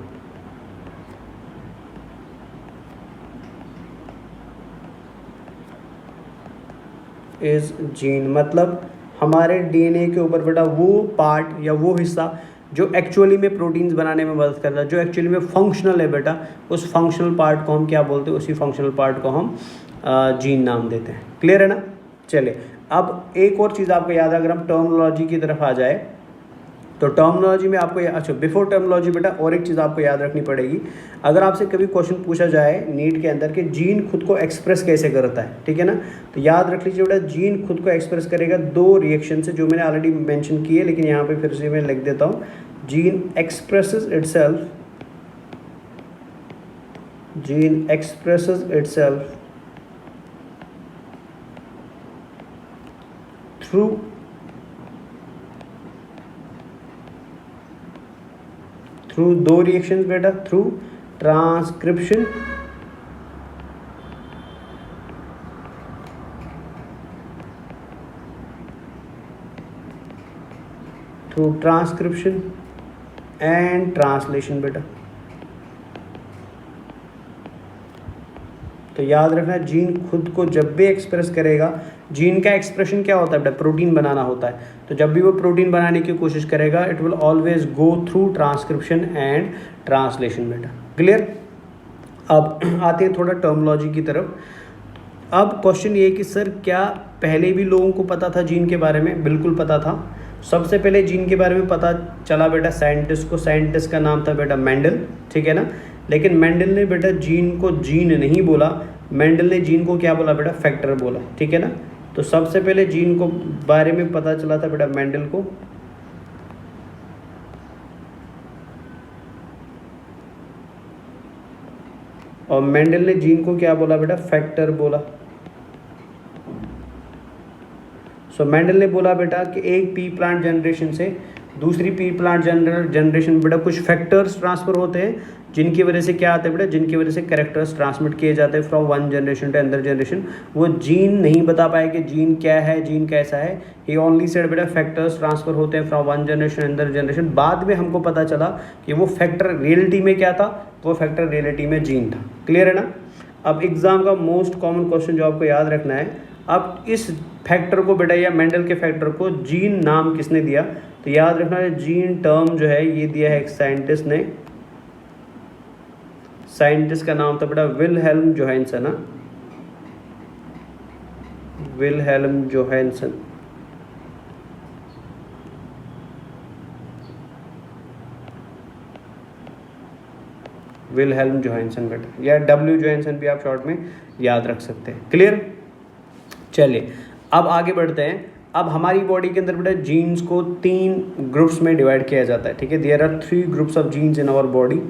is gene. मतलब हमारे डीएनए के ऊपर बेटा वो पार्ट या वो हिस्सा जो एक्चुअली में प्रोटीन्स बनाने में मदद करता है, जो एक्चुअली में फंक्शनल है बेटा, उस फंक्शनल पार्ट को हम क्या बोलते हैं? उसी फंक्शनल पार्ट को हम जीन नाम देते हैं। क्लियर है ना। चलिए अब एक और चीज़ आपको याद है, अगर हम टर्मिनोलॉजी की तरफ आ जाए तो टर्मिनोलॉजी में आपको अच्छा बिफोर टर्मिनोलॉजी बेटा और एक चीज़ आपको याद रखनी पड़ेगी। अगर आपसे कभी क्वेश्चन पूछा जाए नीट के अंदर कि जीन खुद को एक्सप्रेस कैसे करता है, ठीक है ना, तो याद रख लीजिए बेटा जीन खुद को एक्सप्रेस करेगा दो रिएक्शन से, जो मैंने ऑलरेडी मेंशन किए, लेकिन यहाँ पे फिर से मैं लिख देता हूँ। जीन एक्सप्रेसेस इटसेल्फ थ्रू दो रिएक्शंस बेटा, थ्रू ट्रांसक्रिप्शन एंड ट्रांसलेशन बेटा। तो याद रखना जीन खुद को जब भी एक्सप्रेस करेगा, जीन का एक्सप्रेशन क्या होता है बेटा? प्रोटीन बनाना होता है। तो जब भी वो प्रोटीन बनाने की कोशिश करेगा it will always go through transcription and translation बेटा। क्लियर। अब आते हैं थोड़ा टर्मिनोलॉजी की तरफ। अब क्वेश्चन ये कि सर क्या पहले भी लोगों को पता था जीन के बारे में? बिल्कुल पता था। सबसे पहले जीन के बारे में पता चला बेटा साइंटिस्ट को, साइंटिस्ट का नाम था बेटा मेंडल, ठीक है ना। लेकिन मेंडल ने बेटा जीन को जीन नहीं बोला, मेंडल ने जीन को क्या बोला बेटा? फैक्टर बोला, ठीक है ना। तो सबसे पहले जीन को बारे में पता चला था बेटा मेंडल को, और मेंडल ने जीन को क्या बोला बेटा? फैक्टर बोला। सो मेंडल ने बोला बेटा कि एक पी प्लांट जनरेशन से दूसरी पी प्लांट जनरेशन बेटा कुछ फैक्टर्स ट्रांसफ़र होते हैं जिनकी वजह से क्या आता है बेटा, जिनकी वजह से कैरेक्टर्स ट्रांसमिट किए जाते हैं from one generation to another generation. वो जीन नहीं बता पाए कि जीन क्या है, जीन कैसा है। ही ओनली सेड बेटा फैक्टर्स ट्रांसफर होते हैं from one generation another generation. बाद में हमको पता चला कि वो फैक्टर रियलिटी में क्या था, वो फैक्टर रियलिटी में जीन था। क्लियर है ना। अब एग्जाम का मोस्ट कॉमन क्वेश्चन जो आपको याद रखना है, अब इस फैक्टर को बेटा या मेंडल के फैक्टर को जीन नाम किसने दिया, तो याद रखना है जीन टर्म जो है ये दिया है एक साइंटिस्ट ने। साइंटिस्ट का नाम था बेटा Wilhelm Johansson. Wilhelm Johansson. Wilhelm Johansson बेटा, या डब्ल्यू जोहानसन भी आप शॉर्ट में याद रख सकते हैं। क्लियर। चलिए अब आगे बढ़ते हैं। अब हमारी बॉडी के अंदर बेटा जीन्स को 3 ग्रुप्स में डिवाइड किया जाता है। ठीक है, there are 3 groups of genes in our body.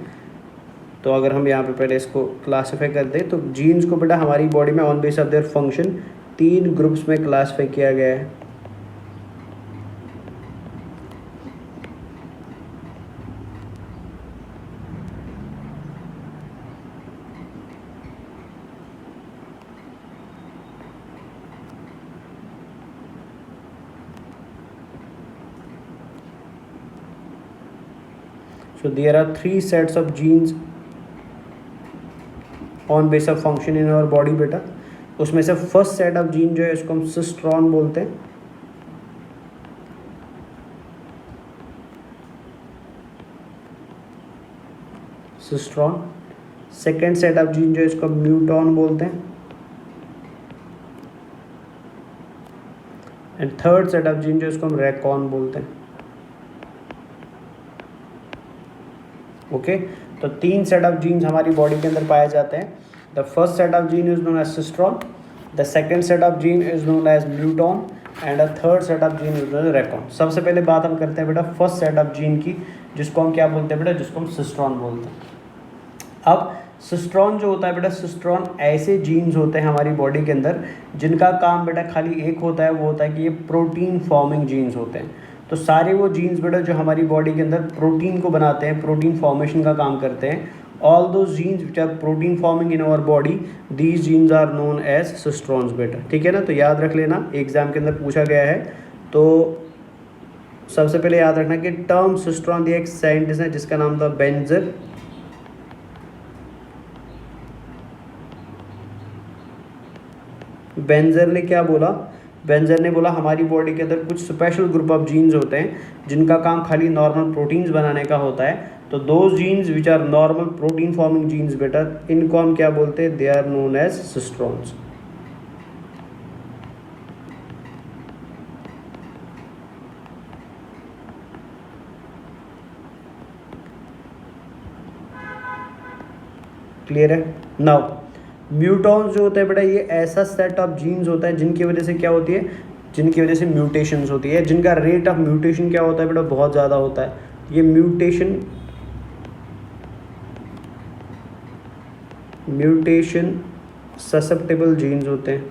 तो अगर हम यहाँ पे पहले इसको क्लासीफाई कर दें तो जीन्स को बेटा हमारी बॉडी में on base of their function 3 groups में क्लासीफाई किया गया है। So there are 3 sets of genes on base of function in our body बेटा। उसमें से फर्स्ट सेट ऑफ जीन जो है इसको हम सिस्ट्रॉन बोलते हैं। Cistron. Second set of gene जो है इसको म्यूटॉन बोलते हैं। And third set of gene जो है इसको हम रैकॉन बोलते हैं। ओके तो 3 सेट ऑफ जीन्स हमारी बॉडी के अंदर पाए जाते हैं। The first set of gene is known as cistron, the second set of gene is known as muton and the third set of gene is known as recon. सबसे पहले बात हम करते हैं बेटा फर्स्ट सेट ऑफ जीन की, जिसको हम क्या बोलते हैं बेटा, जिसको हम सिस्ट्रॉन बोलते हैं। अब सिस्ट्रॉन जो होता है बेटा, सिस्ट्रॉन ऐसे जीन्स होते हैं हमारी बॉडी के अंदर जिनका काम बेटा खाली एक होता है, वो होता है कि ये प्रोटीन फॉर्मिंग जीन्स होते हैं। तो सारे वो जीन्स बेटा जो हमारी बॉडी के अंदर प्रोटीन को बनाते हैं, प्रोटीन फॉर्मेशन का काम करते हैं, all those genes which are protein forming in our body, these genes are known as cistrons बेटा। ठीक है ना, तो याद रख लेना, एग्जाम के अंदर पूछा गया है। तो सबसे पहले याद रखना कि टर्म सिस्ट्रॉन दिया एक साइंटिस्ट है जिसका नाम था बेंजर। बेंजर ने क्या बोला, बेंजर ने बोला हमारी बॉडी के अंदर कुछ स्पेशल ग्रुप ऑफ जीन्स होते हैं जिनका काम खाली नॉर्मल प्रोटीन्स बनाने का होता है। तो those genes which are normal protein forming genes बेटा, इनको हम क्या बोलते हैं, they are known as cistrons. Clear है। नाउ म्यूटॉन्स जो होते हैं बेटा, ये ऐसा सेट ऑफ जीन्स होता है जिनकी वजह से क्या होती है, जिनकी वजह से म्यूटेशंस होती है, जिनका रेट ऑफ म्यूटेशन क्या होता है बेटा, बहुत ज़्यादा होता है। ये म्यूटेशन ससेप्टेबल जीन्स होते हैं।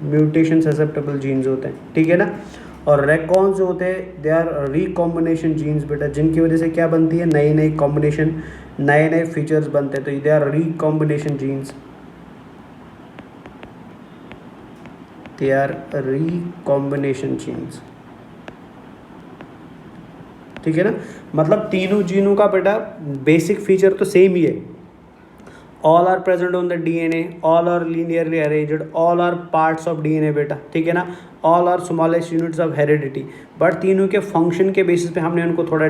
म्यूटेशन ससेप्टेबल जीन्स होते हैं, ठीक है ना। और रैकॉन्स जो होते हैं दे आर रिकॉम्बिनेशन जीन्स बेटा, जिनकी वजह से क्या बनती है, नई नई कॉम्बिनेशन, नए नए फीचर्स बनते हैं। तो they are recombination genes, they are recombination genes. ठीक है ना, मतलब तीनों जीनों का बेटा बेसिक फीचर तो सेम ही है। All are present on the DNA, all are linearly arranged, all are parts of DNA बेटा, ठीक है ना। All are smallest units of heredity, but तीनों के फंक्शन के बेसिस पे हमने उनको थोड़ा,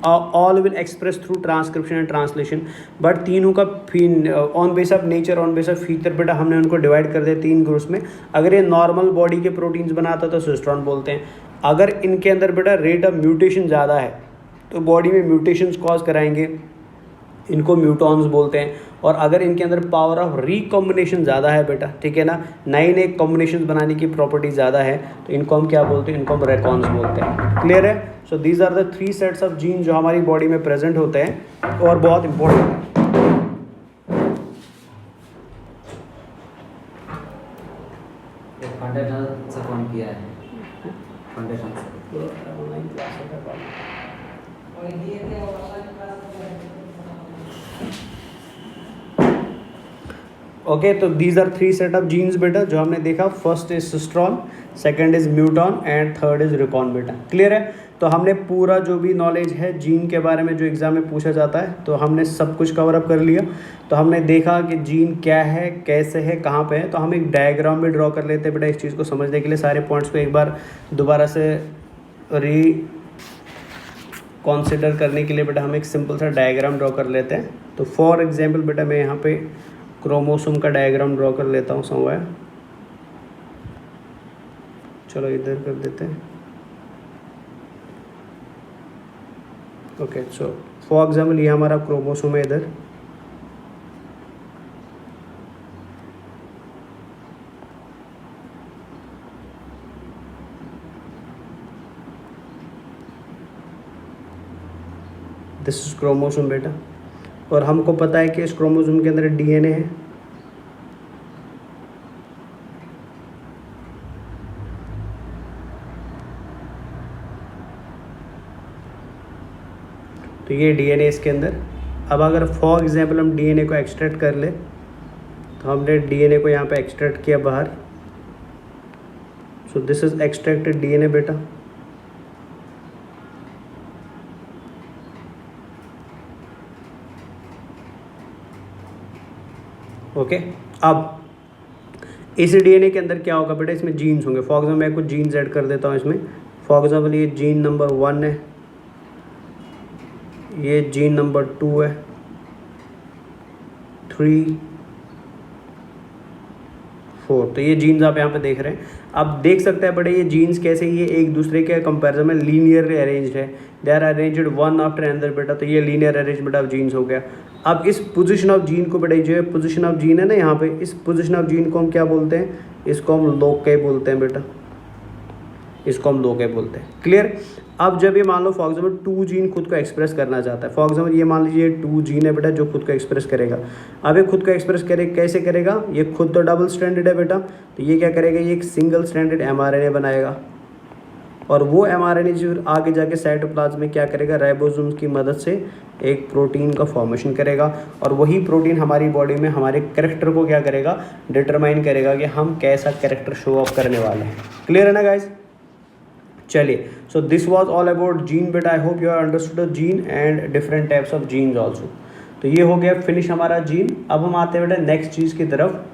all will express through transcription and translation, but तीनों का on base of nature, on base of feature बेटा हमने उनको डिवाइड कर दिया 3 ग्रुप्स में। अगर ये नॉर्मल बॉडी के प्रोटीन्स बनाता तो सिस्ट्रॉन बोलते हैं। अगर इनके अंदर बेटा रेट ऑफ म्यूटेशन ज़्यादा है तो बॉडी में म्यूटेशंस कॉज कराएंगे, इनको म्यूटॉन्स बोलते हैं। और अगर इनके अंदर पावर ऑफ रिकॉम्बिनेशन ज़्यादा है बेटा, ठीक है ना, नए नए कॉम्बिनेशन बनाने की प्रॉपर्टी ज़्यादा है, तो इनको हम क्या बोलते हैं, इनको हम रैकॉन्स बोलते हैं। क्लियर है। So these are the 3 sets of gene जो हमारी बॉडी में प्रेजेंट होते हैं और बहुत इंपॉर्टेंट है। ऑनलाइन क्लास है। ओके, तो these are 3 set of genes बेटा जो हमने देखा। First is cistron, second is muton and third is recon बेटा। क्लियर है? तो हमने पूरा जो भी नॉलेज है जीन के बारे में जो एग्जाम में पूछा जाता है तो हमने सब कुछ कवर अप कर लिया। तो हमने देखा कि जीन क्या है, कैसे है, कहाँ पे है। तो हम एक डायग्राम भी ड्रॉ कर लेते हैं बेटा इस चीज़ को समझने के लिए। सारे पॉइंट्स को एक बार दोबारा से कंसिडर करने के लिए बेटा हम एक सिंपल सा डायग्राम ड्रॉ कर लेते हैं। तो फॉर एग्जांपल बेटा मैं यहाँ पे क्रोमोसोम का डायग्राम ड्रॉ कर लेता हूँ समवेयर। चलो इधर कर देते हैं। ओके, सो फॉर एग्जांपल ये हमारा क्रोमोसोम है इधर। दिस इज क्रोमोसोम बेटा, और हमको पता है कि इस क्रोमोसोम के अंदर डीएनए है। तो ये डीएनए इसके अंदर। अब अगर फॉर एग्जांपल हम डीएनए को एक्सट्रैक्ट कर ले तो हमने डीएनए को यहाँ पे एक्सट्रैक्ट किया बाहर। सो दिस इज एक्सट्रैक्टेड डीएनए बेटा। ओके, अब इस डीएनए के अंदर क्या होगा बेटा, इसमें जीन्स होंगे। फॉर एग्जाम्पल मैं कुछ जीन्स ऐड कर देता हूँ इसमें। फॉर एग्जाम्पल ये जीन नंबर 1 है, ये जीन नंबर 2 है, 3, 4। तो ये जीन्स आप यहाँ पे देख रहे हैं। अब देख सकते हैं बेटा ये जीन्स कैसे ये एक दूसरे के कंपैरिजन में लीनियरली अरेंज्ड है। They are arranged one after another बेटा। तो ये लीनियर अरेंजमेंट ऑफ जीन्स हो गया। अब इस पोजीशन ऑफ जीन को बेटा, जो पोजीशन ऑफ जीन है ना यहाँ पे, इस पोजीशन ऑफ जीन को हम क्या बोलते हैं? इसको हम लोके बोलते हैं बेटा, इसको हम लोके बोलते हैं। क्लियर? अब जब ये मान लो फॉर एग्जाम्पल 2 जीन खुद को एक्सप्रेस करना चाहता है। फॉर एग्जाम्पल ये मान लीजिए 2 जीन है बेटा जो खुद को एक्सप्रेस करेगा। अब ये खुद को एक्सप्रेस कैसे करेगा? ये खुद तो डबल स्ट्रैंडेड है बेटा, तो ये क्या करेगा? ये एक सिंगल स्ट्रैंडेड एमआरएनए बनाएगा, और वो एमआरएनए जो आगे जाके साइटोप्लाज्म में क्या करेगा? राइबोसोम्स की मदद से एक प्रोटीन का फॉर्मेशन करेगा, और वही प्रोटीन हमारी बॉडी में हमारे कैरेक्टर को क्या करेगा? डिटरमाइन करेगा कि हम कैसा कैरेक्टर शो ऑफ करने वाले हैं। क्लियर है ना गाइज? चलिए, so this was all about gene बेटा। I hope you are understood gene and different types of genes also. तो ये हो गया फिनिश हमारा जीन। अब हम आते हैं बेटा नेक्स्ट चीज़ की तरफ,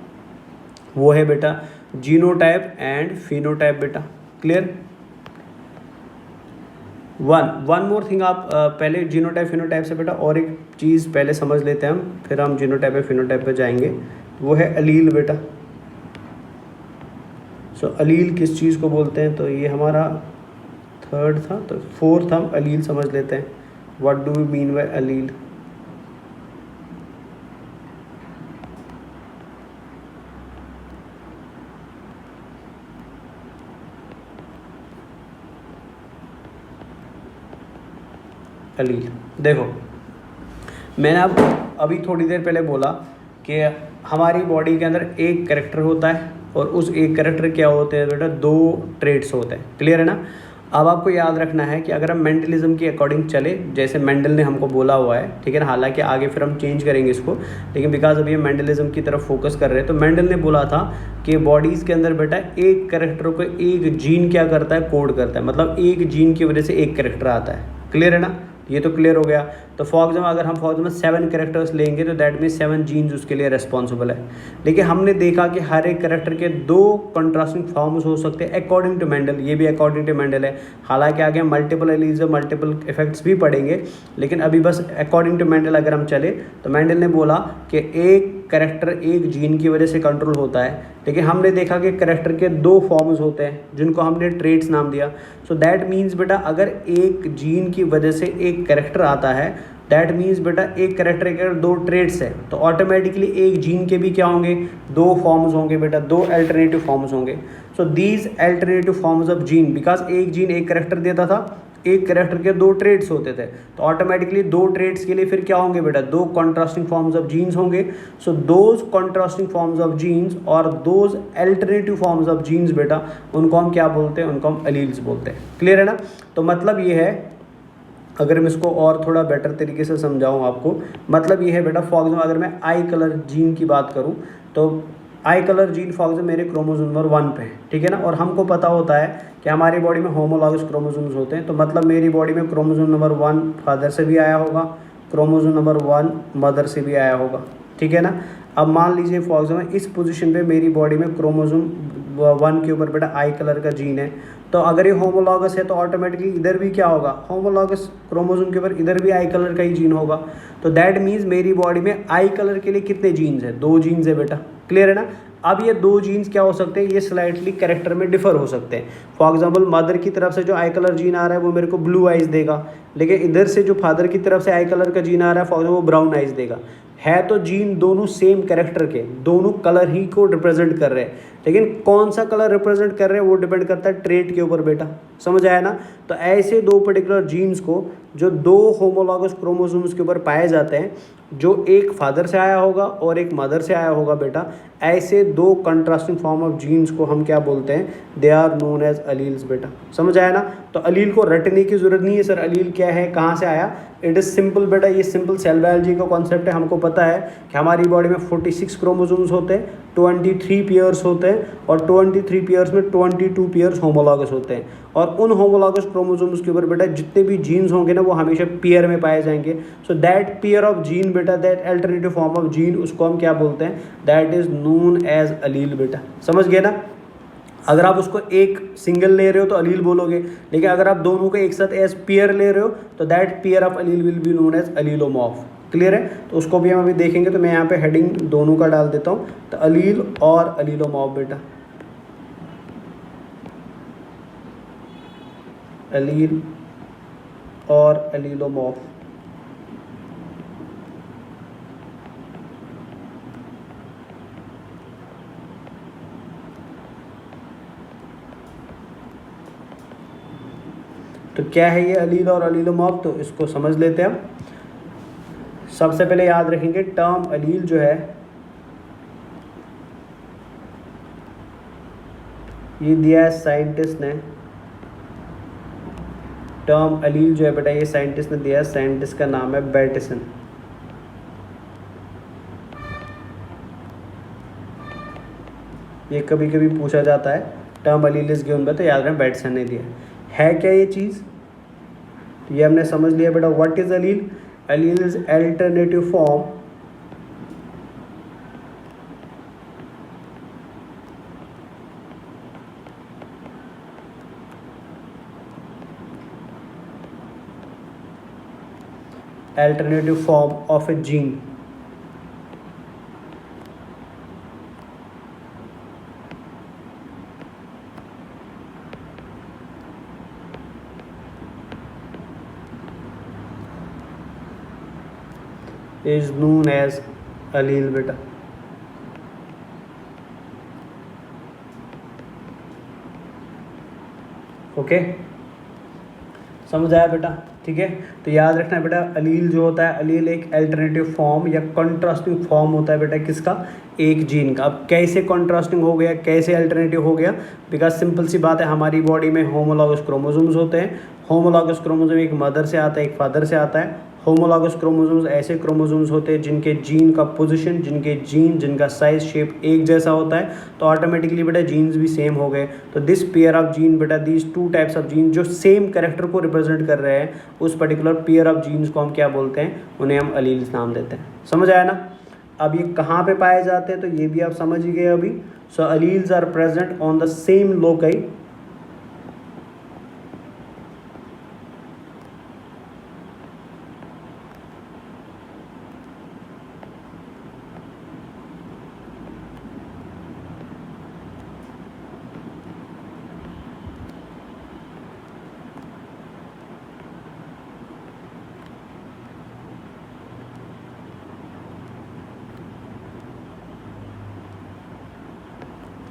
वो है बेटा जीनोटाइप एंड फिनोटाइप बेटा। क्लियर? वन मोर थिंग, आप पहले जीनोटाइप फिनोटाइप से बेटा और एक चीज़ पहले समझ लेते हैं हम, फिर हम जीनोटाइप और फिनोटाइप पे जाएंगे। वो है अलील बेटा। सो अलील किस चीज़ को बोलते हैं? तो ये हमारा 3rd था, तो 4th हम अलील समझ लेते हैं। What do we mean by allele? Allele, देखो मैंने अब अभी थोड़ी देर पहले बोला कि हमारी बॉडी के अंदर एक कैरेक्टर होता है, और उस एक कैरेक्टर क्या होते हैं बेटा? 2 ट्रेड्स होते हैं। क्लियर है ना? अब आपको याद रखना है कि अगर हम मेंटलिज्म के अकॉर्डिंग चले, जैसे मेंडल ने हमको बोला हुआ है, ठीक है ना, हालांकि आगे फिर हम चेंज करेंगे इसको, लेकिन बिकॉज अभी हम मेंडलिज्म की तरफ फोकस कर रहे हैं, तो मेंडल ने बोला था कि बॉडीज़ के अंदर बेटा एक कैरेक्टर को एक जीन क्या करता है? कोड करता है। मतलब एक जीन की वजह से एक कैरेक्टर आता है। क्लियर है ना? ये तो क्लियर हो गया। तो फॉर एग्जाम्पल अगर हम फॉर एग्जाम्पल 7 कैरेक्टर्स लेंगे तो दैट मीन 7 जीन्स उसके लिए रिस्पॉन्सिबल है। लेकिन हमने देखा कि हर एक कैरेक्टर के 2 कंट्रास्टिंग फॉर्म्स हो सकते हैं अकॉर्डिंग टू मेंडल। ये भी अकॉर्डिंग टू मेंडल है। हालांकि आगे मल्टीपल एलीज मल्टीपल इफेक्ट्स भी पढ़ेंगे, लेकिन अभी बस अकॉर्डिंग टू मेंडल अगर हम चले तो मेंडल ने बोला कि एक कैरेक्टर एक जीन की वजह से कंट्रोल होता है। लेकिन हमने देखा कि कैरेक्टर के 2 फॉर्म्स होते हैं जिनको हमने ट्रेट्स नाम दिया। सो दैट मीन्स बेटा अगर एक जीन की वजह से एक कैरेक्टर आता है, दैट मीन्स बेटा एक कैरेक्टर के अगर 2 ट्रेट्स है तो ऑटोमेटिकली एक जीन के भी क्या होंगे? 2 फॉर्म्स होंगे बेटा, 2 अल्टरनेटिव फॉर्म्स होंगे। So these alternative forms of gene, because एक जीन एक कैरेक्टर देता था, एक कैरेक्टर के दो ट्रेड्स होते थे, तो ऑटोमेटिकली दो ट्रेड्स के लिए फिर क्या होंगे बेटा, दो कॉन्ट्रास्टिंग फॉर्म्स ऑफ जीन्स होंगे। So those contrasting forms of genes और those alternative forms of genes बेटा, उनको हम क्या बोलते हैं, उनको हम अलील्स बोलते हैं। क्लियर है ना। तो मतलब ये है, अगर मैं इसको और थोड़ा बेटर तरीके से समझाऊँ आपको, मतलब ये है बेटा, फॉर एग्जाम्पल अगर मैं आई कलर जीन की बात करूँ, तो आई कलर जीन फॉर एग्जाम्पल मेरे क्रोमोसोम नंबर 1 पे है, ठीक है ना। और हमको पता होता है कि हमारी बॉडी में होमोलॉगस क्रोमोसोम्स होते हैं, तो मतलब मेरी बॉडी में क्रोमोसोम नंबर 1 फादर से भी आया होगा, क्रोमोसोम नंबर 1 मदर से भी आया होगा, ठीक है ना। अब मान लीजिए फॉर एग्जाम्पल इस पोजीशन पे मेरी बॉडी में क्रोमोसोम 1 के ऊपर बेटा आई कलर का जीन है, तो अगर ये होमोलॉगस है तो ऑटोमेटिकली इधर भी क्या होगा, होमोलॉगस क्रोमोसोम के ऊपर इधर भी आई कलर का ही जीन होगा। तो दैट मीन्स मेरी बॉडी में आई कलर के लिए कितने जीन्स हैं, 2 जीन्स है बेटा। क्लियर है ना। अब ये 2 जीन्स क्या हो सकते हैं, ये स्लाइटली कैरेक्टर में डिफर हो सकते हैं। फॉर एग्जांपल मदर की तरफ से जो आई कलर जीन आ रहा है वो मेरे को ब्लू आइज देगा, लेकिन इधर से जो फादर की तरफ से आई कलर का जीन आ रहा है फॉर एग्जाम्पल वो ब्राउन आइज देगा। है तो जीन दोनों सेम कैरेक्टर के, दोनों कलर ही को रिप्रेजेंट कर रहे हैं, लेकिन कौन सा कलर रिप्रेजेंट कर रहे हैं वो डिपेंड करता है ट्रेट के ऊपर बेटा। समझ आया ना। तो ऐसे 2 पर्टिकुलर जीन्स को जो 2 होमोलॉगस क्रोमोसोम्स के ऊपर पाए जाते हैं, जो एक फादर से आया होगा और एक मदर से आया होगा बेटा, ऐसे 2 कंट्रास्टिंग फॉर्म ऑफ जीन्स को हम क्या बोलते हैं, they are known as alleles बेटा। समझ आया ना। तो अलील को रटने की जरूरत नहीं है सर, अलील क्या है, कहाँ से आया, इट इज़ सिंपल बेटा, ये सिंपल सेल बायोलॉजी का कॉन्सेप्ट है। हमको पता है कि हमारी बॉडी में 46 क्रोमोसोम्स होते हैं, 23 पेयर्स होते हैं, और 23 पेयर्स में 22 पेयर्स होमोलॉगस होते हैं। और उन होमोलॉगस क्रोमोसोम्स के ऊपर बेटा जितने भी जीन्स होंगे ना वो हमेशा पेयर में पाए जाएंगे। So that pair of gene बेटा, that alternative form of gene, उसको हम क्या बोलते हैं, that is known as allele बेटा। समझ गए ना। अगर आप उसको एक सिंगल ले रहे हो तो अलील बोलोगे, लेकिन अगर आप दोनों को एक साथ एज पेयर ले रहे हो तो that pair of allele will be known as allelomorph. Clear है। तो उसको भी हम अभी देखेंगे, तो मैं यहाँ पे हेडिंग दोनों का डाल देता हूँ, तो अलील और अलीलोमॉर्फ बेटा, अलील और अलीलोमॉर्फ। तो क्या है ये अलील और अलीलोमॉर्फ, तो इसको समझ लेते हैं हम। सबसे पहले याद रखेंगे टर्म अलील जो है ये दिया है साइंटिस्ट ने, टर्म अलील जो है बेटा ये साइंटिस्ट ने दिया है, साइंटिस्ट का नाम है बैटिसन। ये कभी कभी पूछा जाता है term Aleel is given by, तो याद रखें बैटिसन ने दिया है क्या ये चीज़। तो ये हमने समझ लिया बेटा। What is allele, allele is alternative form of a gene। is known as allele बेटा। ओके, समझ आया बेटा। ठीक है, तो याद रखना बेटा अलील जो होता है, अलील एक अल्टरनेटिव फॉर्म या कॉन्ट्रास्टिंग फॉर्म होता है बेटा किसका, एक जीन का। अब कैसे कॉन्ट्रास्टिंग हो गया, कैसे अल्टरनेटिव हो गया, बिकॉज सिंपल सी बात है, हमारी बॉडी में होमोलॉगस क्रोमोसोम्स होते हैं। होमोलॉगस क्रोमोसोम एक मदर से आता है, एक फादर से आता है। होमोलॉगस क्रोमोसोम्स ऐसे क्रोमोसोम्स होते हैं जिनके जीन का पोजीशन, जिनका साइज शेप एक जैसा होता है, तो ऑटोमेटिकली बेटा जीन्स भी सेम हो गए। तो दिस पेयर ऑफ जीन बेटा, दीज 2 टाइप्स ऑफ जीन जो सेम कैरेक्टर को रिप्रेजेंट कर रहे हैं, उस पर्टिकुलर पेयर ऑफ जीन्स को हम क्या बोलते हैं, उन्हें हम अलील्स नाम देते हैं। समझ आया ना। अब ये कहाँ पे पाए जाते हैं, तो ये भी आप समझ ही गए अभी। So alleles are present on the same loci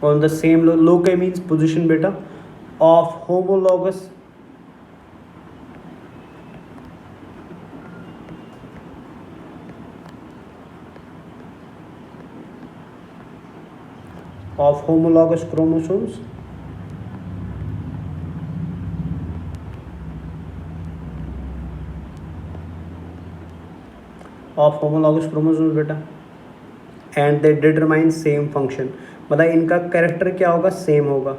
on the same loci means position beta of homologous of homologous chromosomes, of homologous chromosomes बेटा, and they determine same function, मतलब इनका कैरेक्टर क्या होगा, सेम होगा।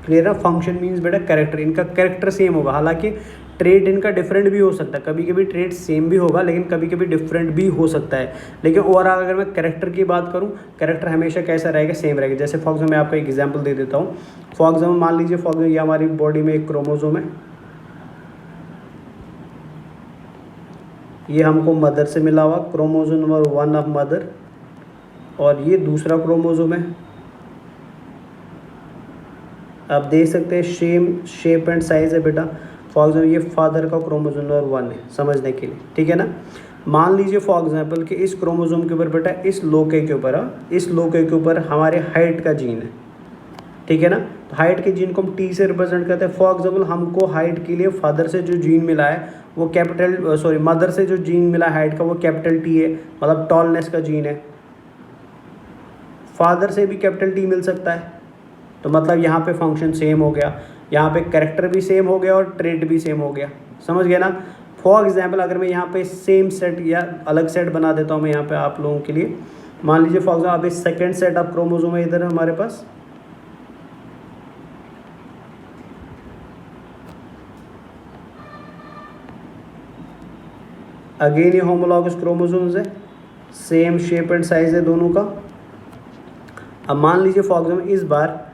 क्लियर है, function means बेटा character, इनका character same होगा, हालांकि ट्रेड इनका डिफरेंट भी हो सकता है, कभी कभी ट्रेड सेम भी होगा लेकिन कभी कभी डिफरेंट भी हो सकता है। लेकिन ओवरऑल अगर मैं कैरेक्टर की बात करूं, कैरेक्टर हमेशा कैसा रहेगा, सेम रहेगा। जैसे फॉर एग्जाम्पल मैं आपको एक एग्जांपल दे देता हूं। फॉर एग्जाम्पल मान लीजिए, फॉर एग्जाम्पल ये हमारी बॉडी में एक क्रोमोसोम है, ये हमको मदर से मिला हुआ क्रोमोसोम नंबर 1 ऑफ मदर, और ये दूसरा क्रोमोसोम है। आप देख सकते हैं सेम शेप एंड साइज है बेटा। फॉर एग्जाम्पल ये फादर का क्रोमोसोम नंबर 1 है, समझने के लिए, ठीक है ना। मान लीजिए फॉर एग्जाम्पल कि इस क्रोमोसोम के ऊपर बेटा, इस लोके के ऊपर, इस लोके के ऊपर हमारे हाइट का जीन है, ठीक है ना। तो हाइट के जीन को हम टी से रिप्रेजेंट करते हैं। फॉर एग्जाम्पल हमको हाइट के लिए फादर से जो जीन मिला है वो कैपिटल, सॉरी मदर से जो जीन मिला है हाइट का वो कैपिटल टी है, मतलब टॉलनेस का जीन है। फादर से भी कैपिटल टी मिल सकता है, तो मतलब यहाँ पे फंक्शन सेम हो गया, यहाँ पे कैरेक्टर भी सेम हो गया और ट्रेड भी सेम हो गया, समझ गए ना। फॉर एग्जाम्पल अगर मैं यहाँ पे सेम सेट या अलग सेट बना देता हूँ मैं यहाँ पे आप लोगों के लिए, मान लीजिए फॉर एग्जाम्पल अभी सेकेंड सेट ऑफ क्रोमोसोम है इधर हमारे पास, अगेन ये होमोलॉगस क्रोमोसोम्स है, सेम शेप एंड साइज है दोनों का। अब मान लीजिए फॉर एग्जाम्पल इस बार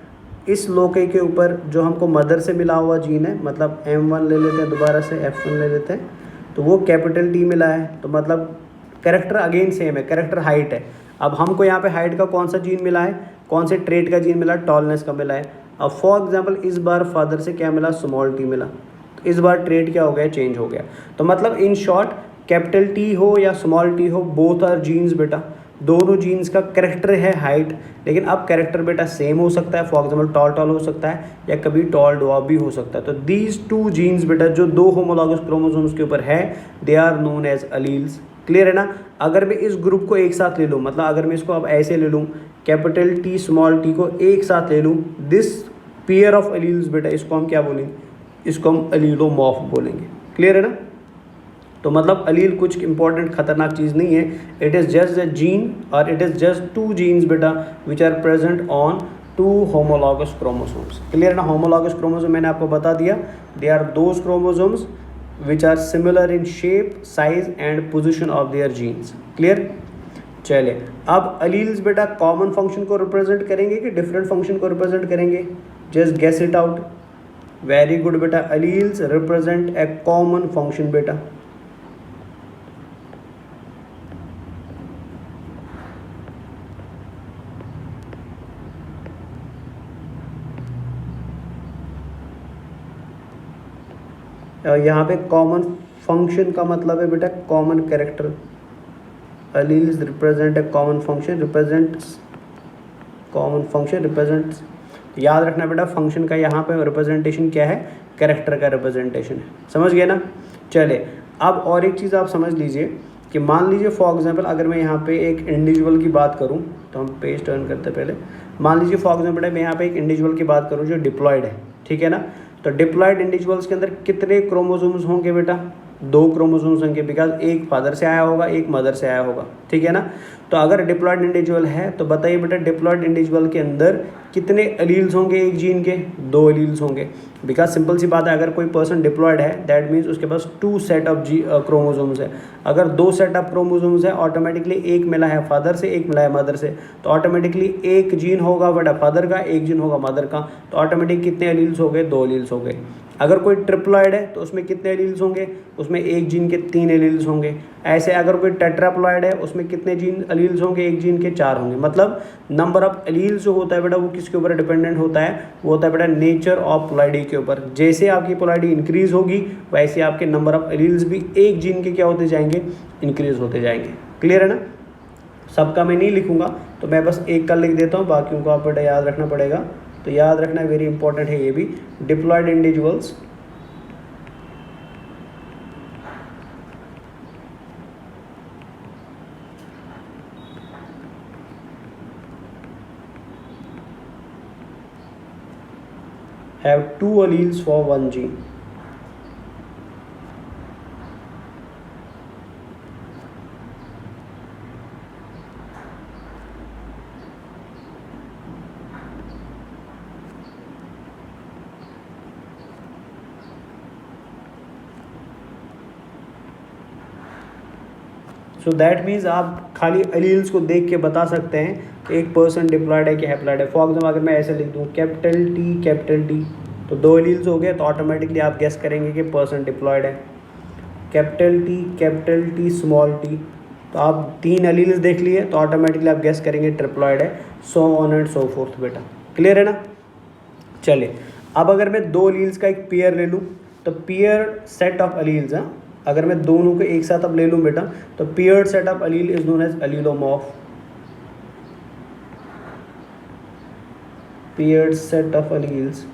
इस लोके के ऊपर जो हमको मदर से मिला हुआ जीन है, मतलब M1 ले लेते हैं, दोबारा से F1 ले लेते हैं, तो वो कैपिटल T मिला है, तो मतलब कैरेक्टर अगेन सेम है, कैरेक्टर हाइट है। अब हमको यहाँ पे हाइट का कौन सा जीन मिला है, कौन से ट्रेट का जीन मिला है, टॉलनेस का मिला है। अब फॉर एग्जाम्पल इस बार फादर से क्या मिला, स्मॉल टी मिला, तो इस बार ट्रेट क्या हो गया, चेंज हो गया। तो मतलब इन शॉर्ट कैपिटल टी हो या स्मॉल टी हो, बोथ आर जीन्स बेटा, दोनों जीन्स का कैरेक्टर है हाइट, लेकिन अब कैरेक्टर बेटा सेम हो सकता है। फॉर एग्जाम्पल टॉल टॉल हो सकता है या कभी टॉल डॉर्फ भी हो सकता है। तो दीज टू जीन्स बेटा जो दो होमोलॉगस क्रोमोसोम्स के ऊपर है, they are known as alleles. Clear है ना। अगर मैं इस ग्रुप को एक साथ ले लूँ, मतलब अगर मैं इसको अब ऐसे ले लूँ, कैपिटल टी स्मॉल टी को एक साथ ले लूँ, दिस पेयर ऑफ अलील्स बेटा, इसको हम क्या बोलेंगे, इसको हम अलीलोमॉर्फ बोलेंगे। क्लियर है ना। तो मतलब अलील कुछ इंपॉर्टेंट खतरनाक चीज़ नहीं है, it is just a gene और it is just two genes बेटा which are present on two homologous chromosomes. Clear ना। होमोलॉगस क्रोमोसोम मैंने आपको बता दिया, they are those chromosomes which are similar in shape, size and position of their genes. Clear. चलिए अब alleles बेटा common function को रिप्रेजेंट करेंगे कि डिफरेंट फंक्शन को रिप्रेजेंट करेंगे, just guess it out. Very good बेटा, alleles represent a common function बेटा। यहाँ पे कॉमन फंक्शन का मतलब है बेटा common character. Alleles represent a common function, represents common function, represents, याद रखना बेटा फंक्शन का यहाँ पे रिप्रेजेंटेशन क्या है, कैरेक्टर का रिप्रेजेंटेशन है। समझ गए ना। चले अब और एक चीज़ आप समझ लीजिए कि मान लीजिए फॉर एग्जांपल अगर मैं यहाँ पे एक इंडिविजुअल की बात करूँ, तो हम पेज टर्न करते पहले। मान लीजिए फॉर एग्जांपल मैं यहाँ पे एक इंडिविजुअल की बात करूँ जो डिप्लॉयड है, ठीक है ना। तो डिप्लॉयड इंडिविजुअल्स के अंदर कितने क्रोमोसोम्स होंगे बेटा, 2 क्रोमोसोम्स होंगे, बिकॉज एक फादर से आया होगा, एक मदर से आया होगा, ठीक है ना। तो अगर डिप्लॉयड इंडिविजुअल है तो बताइए बेटा डिप्लॉयड इंडिविजुअल के अंदर कितने अलील्स होंगे, एक जीन के 2 अलील्स होंगे। बिकॉज सिंपल सी बात है, अगर कोई पर्सन डिप्लॉयड है दैट मीन्स उसके पास 2 सेट ऑफ क्रोमोसोम्स है। अगर 2 सेट ऑफ क्रोमोसोम्स है, ऑटोमेटिकली एक मिला है फादर से, एक मिला है मदर से, तो ऑटोमेटिकली एक जीन होगा बेटा फादर का, एक जीन होगा मदर का, तो ऑटोमेटिक कितने अलील्स हो गए, 2 अलील्स हो गए। अगर कोई ट्रिप्लॉयड है तो उसमें कितने एलील्स होंगे, उसमें एक जीन के 3 एलील्स होंगे। ऐसे अगर कोई टेट्राप्लॉइड है उसमें कितने जीन अलील्स होंगे, एक जीन के 4 होंगे। मतलब नंबर ऑफ अलील्स जो होता है बेटा वो किसके ऊपर डिपेंडेंट होता है, वो होता है बेटा नेचर ऑफ पोलैरिटी के ऊपर। जैसे आपकी पोलैरिटी इंक्रीज होगी वैसे आपके नंबर ऑफ अलील्स भी एक जीन के क्या होते जाएंगे, इंक्रीज होते जाएंगे। क्लियर है ना। सबका मैं नहीं लिखूंगा तो मैं बस एक का लिख देता हूँ, बाकियों को आप बेटा याद रखना पड़ेगा। तो याद रखना वेरी इंपॉर्टेंट है ये भी। Diploid individuals have 2 alleles for one gene. So that means आप खाली अलील्स को देख के बता सकते हैं कि एक पर्सन डिप्लॉयड है कि हैप्लॉयड है। फॉर एग्जाम्पल अगर मैं ऐसे लिख दूँ कैपिटल टी तो 2 अलील्स हो गए, तो ऑटोमेटिकली आप गेस करेंगे कि पर्सन डिप्लॉयड है। कैपिटल टी स्मॉल टी, तो आप 3 अलील्स देख लिए तो ऑटोमेटिकली आप गेस करेंगे ट्रिप्लॉयड है। So on and so fourth बेटा। क्लियर है ना। चलिए अब अगर मैं 2 अलील्स का एक पेयर ले लूँ तो पेयर सेट ऑफ अलील्स, हाँ अगर मैं दोनों को एक साथ अब ले लूँ बेटा तो paired set of allele is known as allelomorph. Paired set of alleles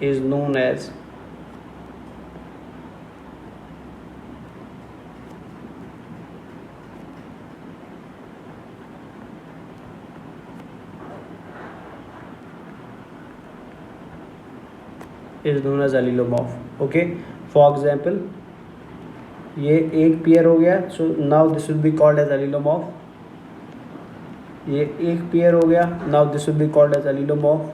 is known as allelomorph. Okay, for example ये एक पेयर हो गया, so now this will be called as allelomorph. ये एक पेयर हो गया, now this will be called as allelomorph.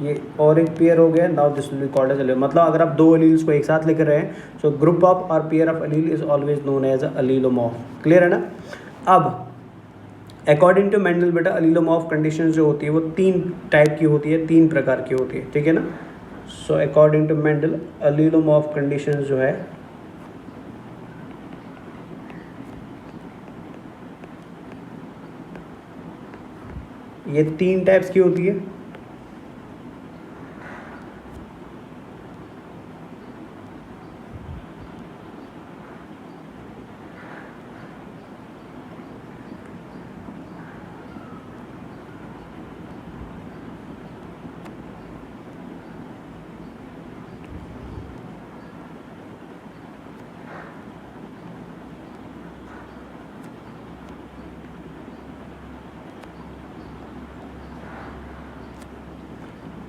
ये और एक पेयर हो गया, now this will be called as allelomorph. मतलब अगर आप 2 अलील्स को एक साथ लिख रहे हैं सो ग्रुप ऑफ और pair of allele is always known as allelomorph. Clear है ना। अब अकॉर्डिंग टू मेंडल बेटा allelomorph कंडीशन जो होती है वो 3 टाइप की होती है, 3 प्रकार की होती है, ठीक है ना। So according to Mendel allelomorph condition जो है ये 3 टाइप्स की होती है।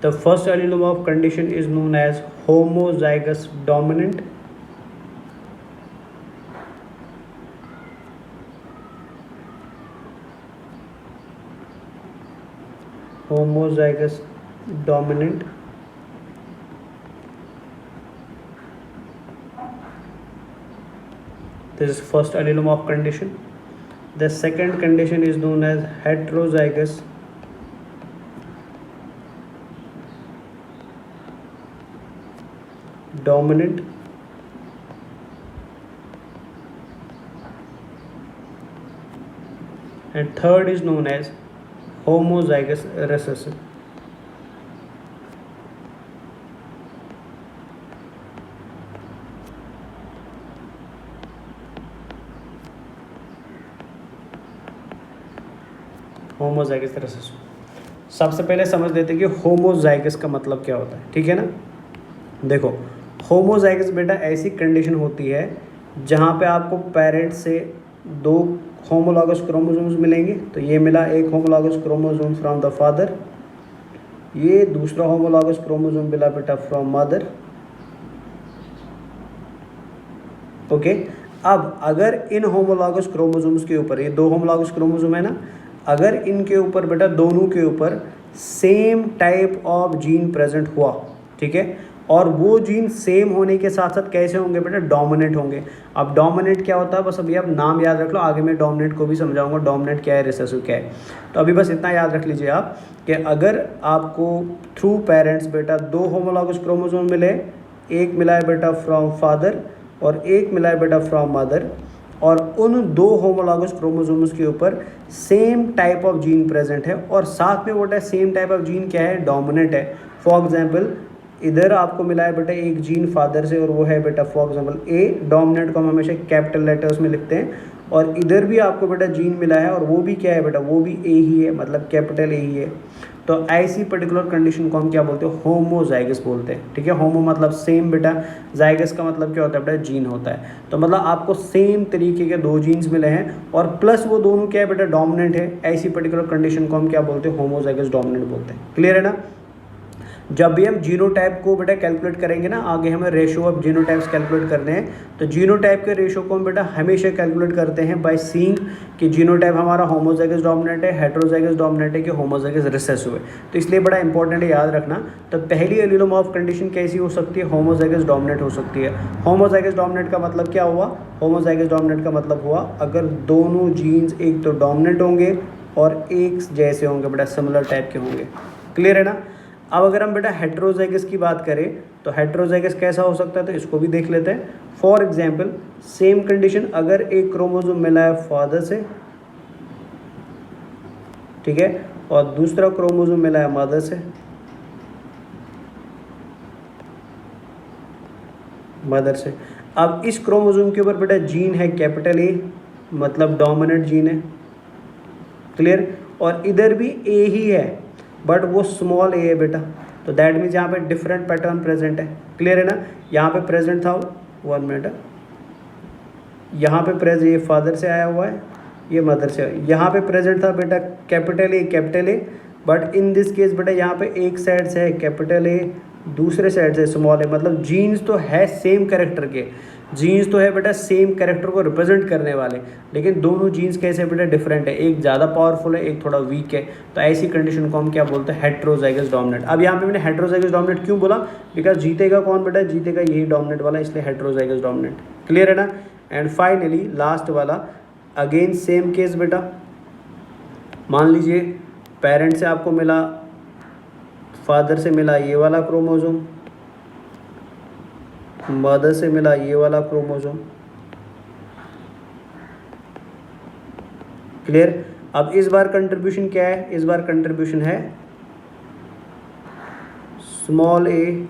The first allelomorph condition is known as homozygous dominant. Homozygous dominant. This is first allelomorph condition. The second condition is known as heterozygous dominant. And third is known as homozygous recessive. Homozygous recessive. सबसे पहले समझ लेते हैं कि homozygous का मतलब क्या होता है, ठीक है ना। देखो होमोजाइगस बेटा ऐसी कंडीशन होती है जहाँ पे आपको पेरेंट से 2 होमोलॉगस क्रोमोसोम्स मिलेंगे। तो ये मिला एक homologous chromosome from the father, ये दूसरा होमोलॉगस क्रोमोसोम मिला बेटा फ्रॉम मदर। ओके, अब अगर इन होमोलॉगस क्रोमोसोम्स के ऊपर, ये 2 होमोलॉगस क्रोमोसोम है ना, अगर इनके ऊपर बेटा दोनों के ऊपर same type of gene present हुआ, ठीक है, और वो जीन सेम होने के साथ साथ कैसे होंगे बेटा, डोमिनेंट होंगे। अब डोमिनेंट क्या होता है, बस अभी आप नाम याद रख लो, आगे मैं डोमिनेंट को भी समझाऊंगा डोमिनेंट क्या है, रिसेसिव क्या है। तो अभी बस इतना याद रख लीजिए आप कि अगर आपको थ्रू पेरेंट्स बेटा 2 होमोलॉगस क्रोमोसोम मिले, एक मिला है बेटा फ्रॉम फादर और एक मिला है बेटा फ्रॉम मदर, और उन 2 होमोलॉगस क्रोमोसोम्स के ऊपर same type of gene present है, और साथ में वो सेम टाइप ऑफ जीन क्या है, डोमिनेंट है। फॉर एग्जांपल इधर आपको मिला है बेटा एक जीन फादर से और वो है बेटा फॉर एग्जांपल ए, डोमिनेंट को हम हमेशा कैपिटल लेटर्स में लिखते हैं, और इधर भी आपको बेटा जीन मिला है और वो भी क्या है बेटा, वो भी ए ही है, मतलब कैपिटल ए ही है। तो ऐसी पर्टिकुलर कंडीशन को हम क्या बोलते हैं, होमोजाइगस बोलते हैं। ठीक है, होमो मतलब सेम बेटा, जाइगस का मतलब क्या होता है बेटा, जीन होता है। तो मतलब आपको सेम तरीके के 2 जीन्स मिले हैं और प्लस वो दोनों क्या है बेटा, डोमिनेंट है। ऐसी पर्टिकुलर कंडीशन को हम क्या बोलते हैं, होमोजाइगस डोमिनेंट बोलते हैं। क्लियर है ना। जब भी हम जीनोटाइप को बेटा कैलकुलेट करेंगे ना, आगे हमें रेशो ऑफ जीनोटाइप्स कैलकुलेट करने हैं, तो जीनोटाइप के रेशो को हम बेटा हमेशा कैलकुलेट करते हैं बाय सीइंग कि जीनोटाइप हमारा होमोजाइगस डोमिनेंट है, हेटेरोजाइगस डोमिनेंट है कि होमोजाइगस रिसेसिव है। तो इसलिए बड़ा इंपॉर्टेंट है, याद रखना। तो पहली एलिलोमॉर्फ कंडीशन कैसी हो सकती है, होमोजाइगस डोमिनेंट हो सकती है। होमोजाइगस डोमिनेंट का मतलब क्या हुआ, होमोजाइगस डोमिनेंट का मतलब हुआ अगर दोनों जीन्स एक तो डोमिनेंट होंगे और एक जैसे होंगे बेटा, सिमिलर टाइप के होंगे। क्लियर है ना। अब अगर हम बेटा हेट्रोजाइगस की बात करें तो हेट्रोजाइगस कैसा हो सकता है, तो इसको भी देख लेते हैं। फॉर एग्जांपल सेम कंडीशन, अगर एक क्रोमोसोम मिला है फादर से, ठीक है, और दूसरा क्रोमोसोम मिला है मदर से, मदर से। अब इस क्रोमोसोम के ऊपर बेटा जीन है कैपिटल ए, मतलब डोमिनेंट जीन है। क्लियर। और इधर भी ए ही है बट वो स्मॉल ए है बेटा, तो दैट मीन्स यहाँ पे डिफरेंट पैटर्न प्रेजेंट है। क्लियर है ना। यहाँ पे प्रेजेंट था 1 मिनट, यहाँ पे प्रेजेंट ये फादर से आया हुआ है, ये मदर से। यहाँ पे प्रेजेंट था बेटा capital A, but in this case बेटा यहाँ पे एक साइड से है कैपिटल ए, दूसरे साइड से स्मॉल ए। मतलब जीन्स तो है सेम कैरेक्टर के, जीन्स तो है बेटा सेम कैरेक्टर को रिप्रेजेंट करने वाले, लेकिन दोनों जीन्स कैसे बेटा डिफरेंट है, एक ज़्यादा पावरफुल है, एक थोड़ा वीक है। तो ऐसी कंडीशन को हम क्या बोलते हैं, हेट्रोजाइगस डोमिनेंट। अब यहाँ पे मैंने हेट्रोजाइगस डोमिनेंट क्यों बोला, बिकॉज जीतेगा कौन बेटा, जीतेगा यही डोमिनेंट वाला, इसलिए हेट्रोजाइगस डोमिनेंट। क्लियर है ना। एंड फाइनली लास्ट वाला, अगेन सेम केस बेटा, मान लीजिए पेरेंट से आपको मिला, फादर से मिला ये वाला क्रोमोसोम, मदर से मिला ये वाला क्रोमोसोम। क्लियर। अब इस बार कंट्रीब्यूशन क्या है, इस बार कंट्रीब्यूशन है स्मॉल ए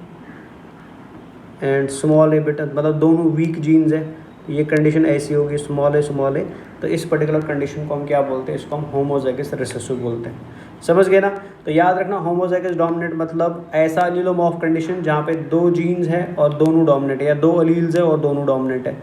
एंड स्मॉल ए बेटा, मतलब दोनों वीक जीन्स है। ये कंडीशन ऐसी होगी स्मॉल ए, तो इस पर्टिकुलर कंडीशन को हम क्या बोलते हैं, इसको हम होमोजाइगस रिसेसिव बोलते हैं। समझ गए ना। तो याद रखना होमोजाइगस डोमिनेंट मतलब ऐसा एलीलोमॉर्फ कंडीशन जहाँ पे 2 जीन्स है और दोनों डोमिनेंट है, या 2 अलील्स है और दोनों डोमिनेंट है।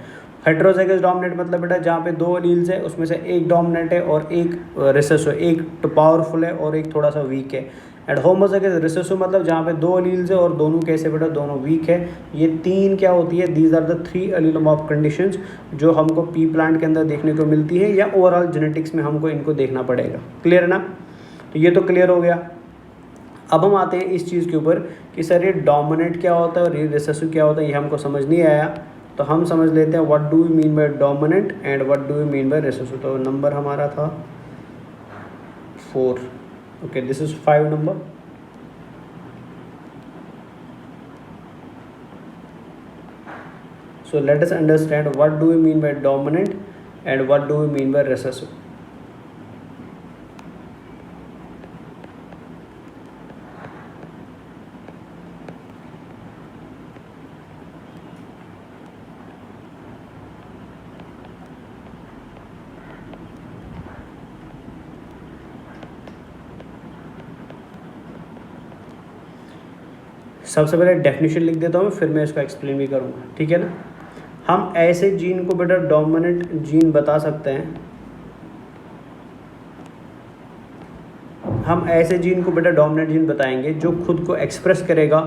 हेट्रोजाइगस डोमिनेंट मतलब बेटा जहाँ पे 2 अलील्स है उसमें से एक डोमिनेंट है और एक रिसेसिव, एक तो पावरफुल है और एक थोड़ा सा वीक है। एंड होमोजाइगस रिसेसिव मतलब जहाँ पे 2 अलील्स है और दोनों कैसे बेटा, दोनों वीक है। ये 3 क्या होती है, दीज आर द 3 एलीलोमॉर्फ कंडीशंस जो हमको पी प्लांट के अंदर देखने को मिलती है, या ओवरऑल जेनेटिक्स में हमको इनको देखना पड़ेगा। क्लियर है ना। तो ये तो क्लियर हो गया। अब हम आते हैं इस चीज़ के ऊपर कि सर ये डोमिनेंट क्या होता है और ये रिसेसिव क्या होता है, ये हमको समझ नहीं आया। तो हम समझ लेते हैं what do we mean by dominant and what do we mean by recessive. तो नंबर हमारा था 4। Okay, this is 5 number. So let us understand what do we mean by dominant and what do we mean by recessive. सबसे पहले definition लिख देता हूँ, फिर मैं इसको एक्सप्लेन भी करूँगा। ठीक है ना। हम ऐसे जीन को बेटा डोमिनेंट जीन बता सकते हैं, हम ऐसे जीन को बेटा डोमिनेंट जीन बताएंगे जो खुद को एक्सप्रेस करेगा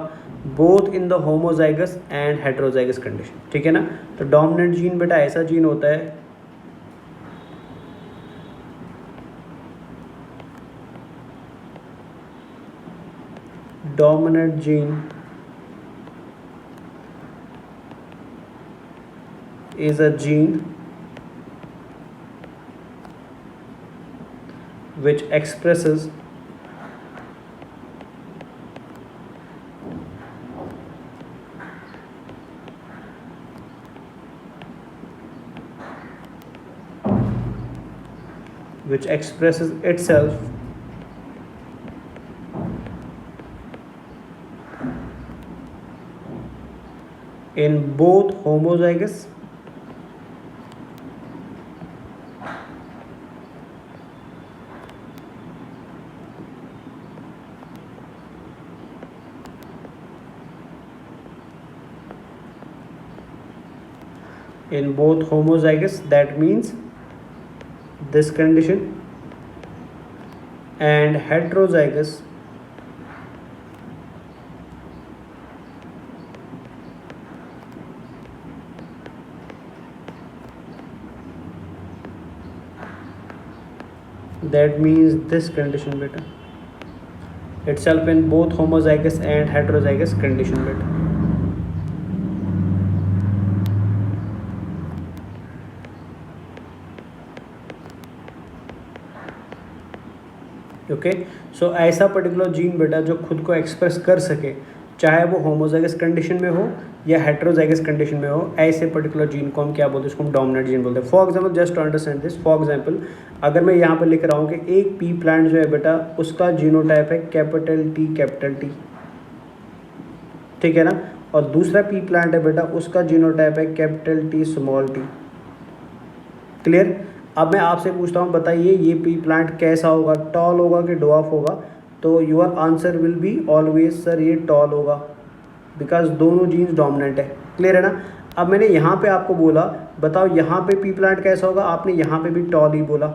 both in the homozygous and heterozygous condition. ठीक है ना। तो डोमिनेंट जीन बेटा ऐसा जीन होता है dominant gene is a gene which expresses itself in both homozygous that means this condition, and heterozygous that means this condition beta, itself in both homozygous and heterozygous condition beta. Okay, so ऐसा particular gene बेटा जो खुद को express कर सके, चाहे वो homozygous condition में हो या हेट्रोजाइगस कंडीशन में हो, ऐसे पर्टिकुलर जीन को हम क्या बोलते हैं, उसको हम डोमिनेंट जीन बोलते हैं. For example, just to understand this, for example अगर मैं यहाँ पर लिख रहा हूँ कि एक पी प्लांट जो है बेटा उसका जीनोटाइप है कैपिटल टी, ठीक है ना, और दूसरा पी प्लांट है बेटा उसका जीनोटाइप है capital T small T. Clear. अब मैं आपसे पूछता हूँ, बताइए ये पी प्लांट कैसा होगा, टॉल होगा कि डॉफ होगा? तो your answer will be always sir ये टॉल होगा, बिकॉज दोनों जीन्स डोमिनेंट है. क्लियर है ना. अब मैंने यहाँ पे आपको बोला बताओ यहाँ पे पी प्लांट कैसा होगा, आपने यहाँ पे भी टॉल ही बोला.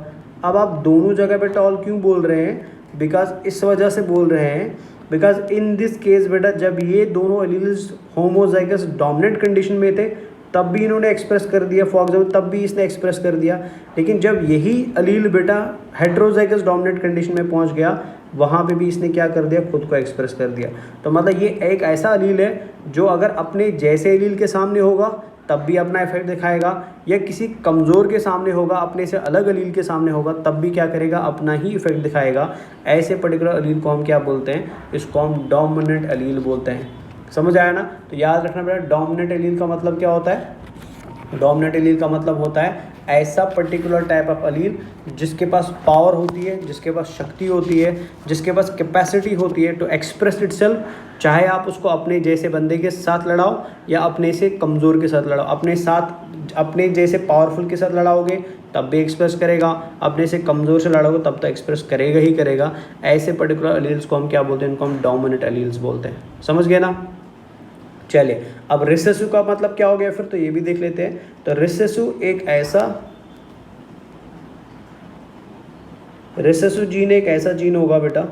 अब आप दोनों जगह पे टॉल क्यों बोल रहे हैं? बिकॉज इस वजह से बोल रहे हैं, बिकॉज इन दिस केस बेटा जब ये दोनों एलील्स होमोजाइगस डोमिनेंट कंडीशन में थे तब भी इन्होंने एक्सप्रेस कर दिया, फॉर एग्जाम्पल तब भी इसने एक्सप्रेस कर दिया. लेकिन जब यही अलील बेटा हेट्रोजाइगस डोमिनेंट कंडीशन में पहुंच गया, वहाँ पे भी इसने क्या कर दिया, खुद को एक्सप्रेस कर दिया. तो मतलब ये एक ऐसा अलील है जो अगर अपने जैसे अलील के सामने होगा तब भी अपना इफेक्ट दिखाएगा, या किसी कमज़ोर के सामने होगा, अपने से अलग अलील के सामने होगा, तब भी क्या करेगा, अपना ही इफेक्ट दिखाएगा. ऐसे पर्टिकुलर अलील को हम क्या बोलते हैं, इसको हम डोमिनेंट अलील बोलते हैं. समझ आया ना. तो याद रखना बेटा, डोमिनेंट एलील का मतलब क्या होता है? डोमिनेंट एलील का मतलब होता है ऐसा पर्टिकुलर टाइप ऑफ अलील जिसके पास पावर होती है, जिसके पास शक्ति होती है, जिसके पास कैपेसिटी होती है टू एक्सप्रेस इटसेल्फ. चाहे आप उसको अपने जैसे बंदे के साथ लड़ाओ या अपने से कमज़ोर के साथ लड़ाओ, अपने जैसे पावरफुल के साथ लड़ाओगे तब भी एक्सप्रेस करेगा, अपने से कमज़ोर से लड़ोगे तब तो एक्सप्रेस करेगा ही करेगा. ऐसे पर्टिकुलर अलील्स को हम क्या बोलते हैं, इनको हम डोमिनेंट अलील्स बोलते हैं. समझ गए ना. चलिए, अब रिसेसिव का मतलब क्या हो गया फिर, तो ये भी देख लेते हैं. तो रिसेसिव जीन एक ऐसा जीन होगा बेटा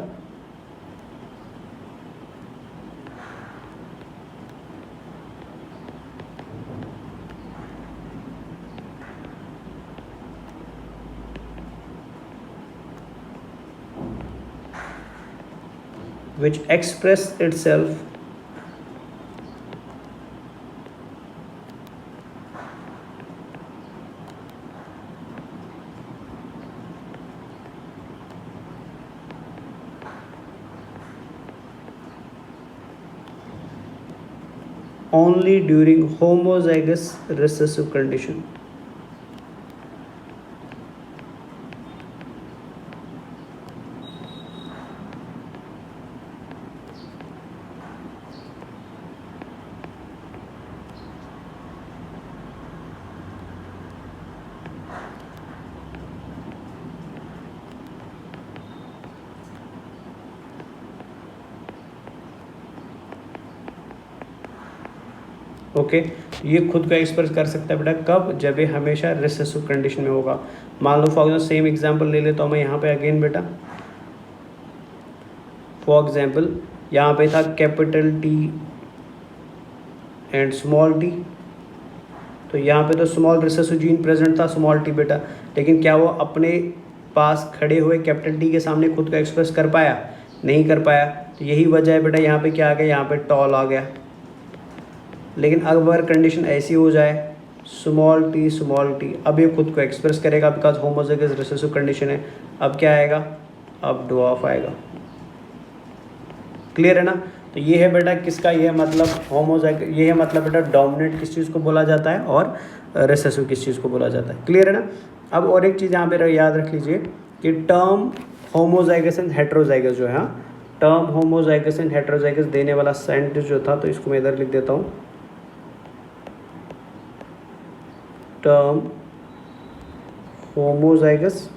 which express itself only during homozygous recessive condition. Okay, ये खुद का एक्सप्रेस कर सकता है बेटा कब, जब ये हमेशा रिसेसिव कंडीशन में होगा. मान लो फॉर एग्जाम्पल सेम एग्जांपल ले लेता हूँ मैं यहाँ पे अगेन बेटा. फॉर एग्जांपल यहाँ पे था capital T and small T, तो यहाँ पे तो स्मॉल रिसेसिव जीन प्रेजेंट था, स्मॉल टी बेटा. लेकिन क्या वो अपने पास खड़े हुए कैपिटल टी के सामने खुद को एक्सप्रेस कर पाया? नहीं कर पाया. तो यही वजह है बेटा यहाँ पे क्या आ गया, यहाँ पे टॉल आ गया. लेकिन अगर कंडीशन ऐसी हो जाए स्मॉल टी, अब ये खुद को एक्सप्रेस करेगा बिकॉज होमोजाइगस रिसेसिव कंडीशन है। अब क्या आएगा, अब ड्वार्फ आएगा। क्लियर है ना। तो ये है बेटा किसका, ये है मतलब होमोजाइगस, ये है मतलब बेटा डोमिनेंट किस चीज़ को बोला जाता है और रिसेसिव किस चीज़ को बोला जाता है। क्लियर है ना। अब और एक चीज़ यहाँ पे याद रख लीजिए कि टर्म होमोजाइगस एंड हेट्रोजाइगस जो है, टर्म होमोजाइगस एंड हेट्रोजाइगस देने वाला साइंटिस्ट जो था, तो इसको मैं इधर लिख देता हूँ, टर्म होमोजाइगस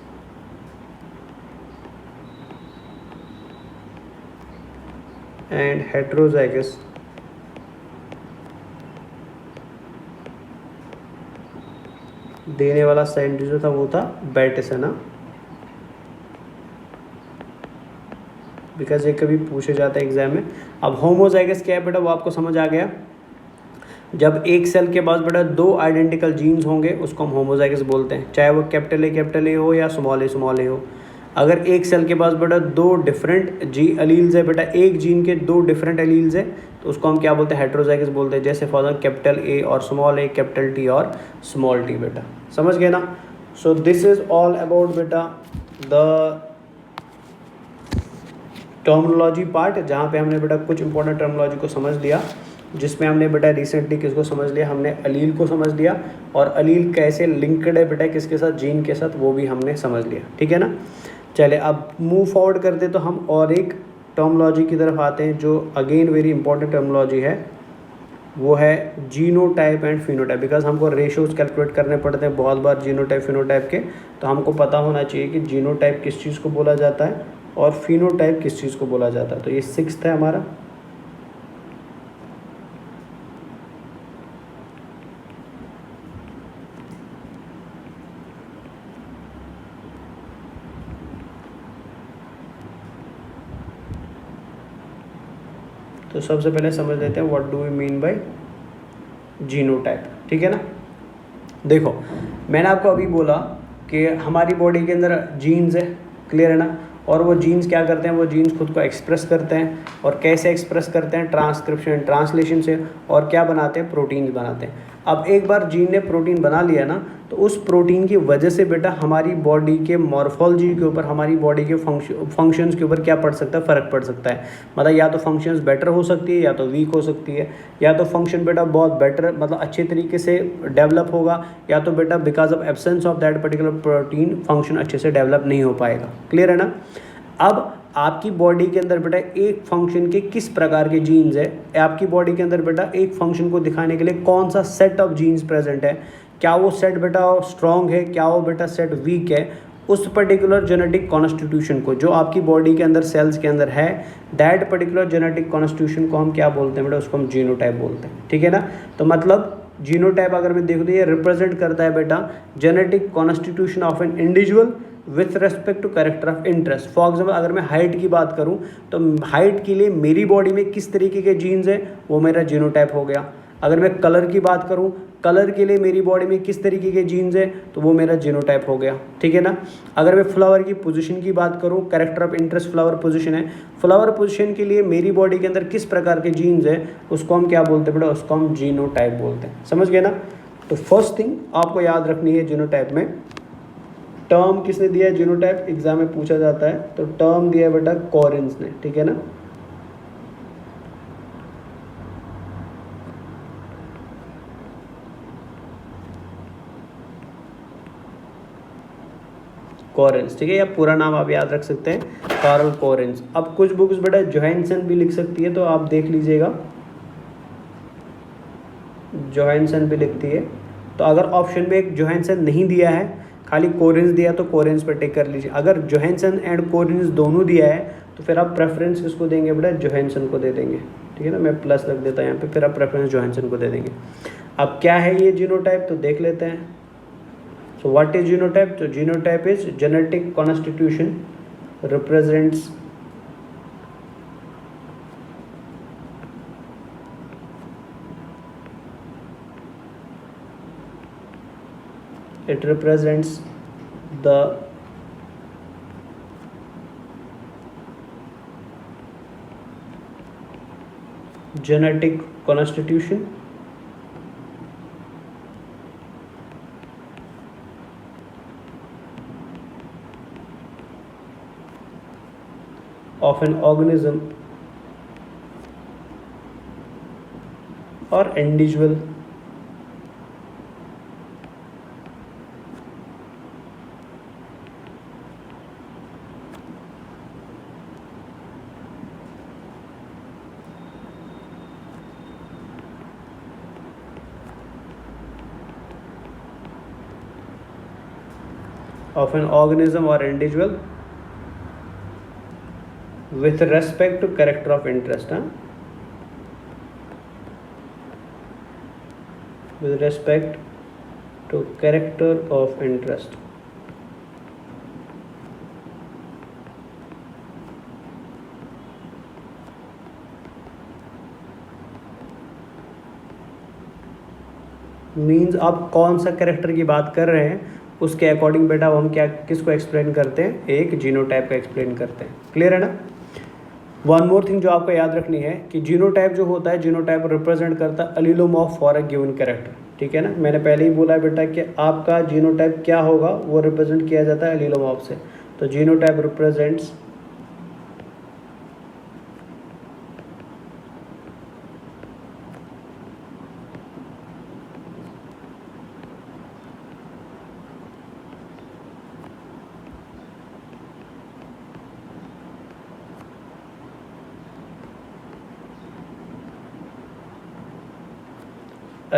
एंड हेट्रोजाइगस देने वाला साइंटिस्ट जो था वो था बैटिस, है ना। बिकॉज ये कभी पूछे जाता है एग्जाम में। अब होमोजाइगस क्या है बेटा, वो आपको समझ आ गया। जब एक सेल के पास बेटा दो आइडेंटिकल जीन्स होंगे उसको हम होमोजाइगस बोलते हैं, चाहे वो कैपिटल ए हो या स्मॉल ए हो। अगर एक सेल के पास बेटा दो डिफरेंट एलील्स है बेटा, एक जीन के दो डिफरेंट एलील्स है, तो उसको हम क्या बोलते हैं, हेट्रोजाइगस बोलते हैं। जैसे फॉर एग्जाम्पल कैपिटल ए और स्मॉल ए, कैपिटल टी और स्मॉल टी। बेटा समझ गए ना। So this is all about बेटा द टर्मिनोलॉजी पार्ट, जहाँ पे हमने बेटा कुछ इंपॉर्टेंट टर्मिनोलॉजी को समझ लिया, जिसमें हमने बेटा रिसेंटली किसको समझ लिया, हमने अलील को समझ लिया, और अलील कैसे लिंक्ड है बेटा किसके साथ, जीन के साथ, वो भी हमने समझ लिया। ठीक है ना। चले अब मूव फॉरवर्ड करते तो हम और एक टर्मिनोलॉजी की तरफ आते हैं जो अगेन वेरी इंपॉर्टेंट टर्मिनोलॉजी है, वो है जीनोटाइप एंड फिनोटाइप। बिकॉज हमको रेशोज कैलकुलेट करने पड़ते हैं बहुत बार जीनोटाइप फिनोटाइप के, तो हमको पता होना चाहिए कि जीनोटाइप किस चीज़ को बोला जाता है और फिनोटाइप किस चीज़ को बोला जाता है। तो ये 6th है हमारा। तो सबसे पहले समझ लेते हैं what do we mean by genotype. ठीक है ना। देखो मैंने आपको अभी बोला कि हमारी बॉडी के अंदर जीन्स है, क्लियर है ना, और वो जीन्स क्या करते हैं, वो जीन्स खुद को एक्सप्रेस करते हैं, और कैसे एक्सप्रेस करते हैं, ट्रांसक्रिप्शन ट्रांसलेशन से, और क्या बनाते हैं, प्रोटीन्स बनाते हैं। अब एक बार जीन ने प्रोटीन बना लिया ना, तो उस प्रोटीन की वजह से बेटा हमारी बॉडी के मॉर्फोलॉजी के ऊपर, हमारी बॉडी के फंक्शंस के ऊपर क्या पड़ सकता है, फ़र्क पड़ सकता है। मतलब या तो फंक्शंस बेटर हो सकती है या तो वीक हो सकती है, या तो फंक्शन बेटा बहुत बेटर मतलब अच्छे तरीके से डेवलप होगा, या तो बेटा because of absence of that particular protein function अच्छे से डेवलप नहीं हो पाएगा। क्लियर है ना। अब आपकी बॉडी के अंदर बेटा एक फंक्शन के किस प्रकार के जीन्स है, आपकी बॉडी के अंदर बेटा एक फंक्शन को दिखाने के लिए कौन सा सेट ऑफ जीन्स प्रेजेंट है, क्या वो सेट बेटा स्ट्रॉन्ग है, क्या वो बेटा सेट वीक है, उस पर्टिकुलर जेनेटिक कॉन्स्टिट्यूशन को जो आपकी बॉडी के अंदर सेल्स के अंदर है, दैट पर्टिकुलर जेनेटिक कॉन्स्टिट्यूशन को हम क्या बोलते हैं बेटा, उसको हम जीनोटाइप बोलते हैं। ठीक है ना। तो मतलब जीनोटाइप अगर मैं देखूँ तो ये रिप्रेजेंट करता है बेटा genetic constitution of an individual with respect to character of interest. For example अगर मैं हाइट की बात करूं तो हाइट के लिए मेरी बॉडी में किस तरीके के जीन्स हैं, वो मेरा जीनोटाइप हो गया। अगर मैं कलर की बात करूं, कलर के लिए मेरी बॉडी में किस तरीके के जीन्स हैं, तो वो मेरा जीनोटाइप हो गया। ठीक है ना। अगर मैं फ्लावर की पोजीशन की बात करूं, character of interest flower position है, फ्लावर पोजीशन के लिए मेरी बॉडी के अंदर किस प्रकार के जीन्स हैं, उसको हम क्या बोलते हैं बेटा, उसको हम जीनोटाइप बोलते हैं। समझ गए ना। तो फर्स्ट थिंग आपको याद रखनी है, जीनोटाइप में टर्म किसने दिया है, जीनोटाइप एग्जाम में पूछा जाता है, तो टर्म दिया है बेटा कॉरेंस ने। ठीक है ना। कॉरेंस, ठीक है, या पूरा नाम आप याद रख सकते हैं, कार्ल कॉरेंस। अब कुछ बुक्स बेटा जोहानसन भी लिख सकती है, तो आप देख लीजिएगा, जोहानसन भी लिखती है। तो अगर ऑप्शन में एक जोहानसन नहीं दिया है, खाली कोरेंस दिया, तो कोरेंस पर टिक कर लीजिए। अगर जोहानसन एंड कोरेंस दोनों दिया है तो फिर आप प्रेफरेंस किसको देंगे बेटा, जोहानसन को दे देंगे। ठीक है ना। मैं प्लस रख देता हूँ यहाँ पे, फिर आप प्रेफरेंस जोहानसन को दे देंगे। अब क्या है ये जीनोटाइप, तो देख लेते हैं। सो व्हाट इज जीनोटाइप, तो genotype is genetic constitution represents it represents the genetic constitution of an organism or individual of an organism or individual with respect to character of interest, with respect to character of interest. Means आप कौन सा character की बात कर रहे हैं उसके according बेटा हम क्या किसको एक्सप्लेन करते हैं, एक जीनोटाइप का एक्सप्लेन करते हैं। क्लियर है ना। वन मोर थिंग जो आपको याद रखनी है कि जीनोटाइप जो होता है, जीनोटाइप रिप्रेजेंट करता है एलिलोमॉर्फ फॉर अ गिवन कैरेक्टर। ठीक है ना, मैंने पहले ही बोला है बेटा कि आपका जीनोटाइप क्या होगा, वो रिप्रेजेंट किया जाता है एलिलोमॉर्फ से। तो genotype represents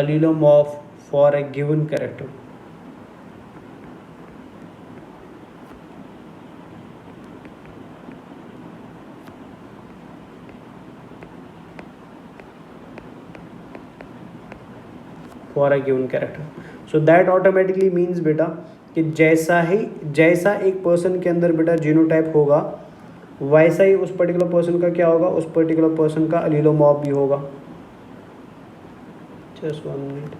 allelomorph for a given character। For a given character, so that automatically means बेटा कि जैसा एक पर्सन के अंदर बेटा जीनोटाइप होगा वैसा ही उस पर्टिकुलर पर्सन का क्या होगा, उस पर्टिकुलर पर्सन का एलिलोमॉर्फ भी होगा। Just 1 minute.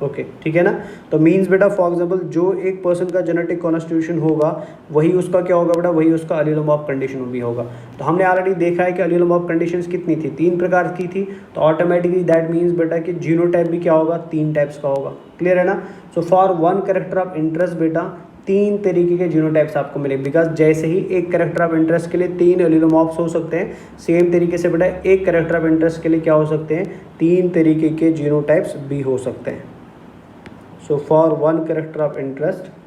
ओके, ठीक है ना। तो मीन्स बेटा फॉर एग्जांपल जो एक पर्सन का जेनेटिक कॉन्स्टिट्यूशन होगा वही उसका क्या होगा बेटा, वही उसका एलिलोमॉर्फ कंडीशन भी होगा। तो हमने ऑलरेडी देखा है कि एलिलोमॉर्फ कंडीशंस कितनी थी, 3 प्रकार की थी। तो ऑटोमेटिकली दैट मीन्स बेटा कि जीनोटाइप भी क्या होगा, 3 टाइप्स का होगा। क्लियर है ना। So for one character of interest बेटा 3 तरीके के जीनोटाइप्स आपको मिले, बिकॉज जैसे ही एक कैरेक्टर ऑफ इंटरेस्ट के लिए 3 एलिलोमॉर्फ्स हो सकते हैं, सेम तरीके से बेटा एक कैरेक्टर ऑफ इंटरेस्ट के लिए क्या हो सकते हैं, 3 तरीके के जीनोटाइप्स भी हो सकते हैं। So for one character of interest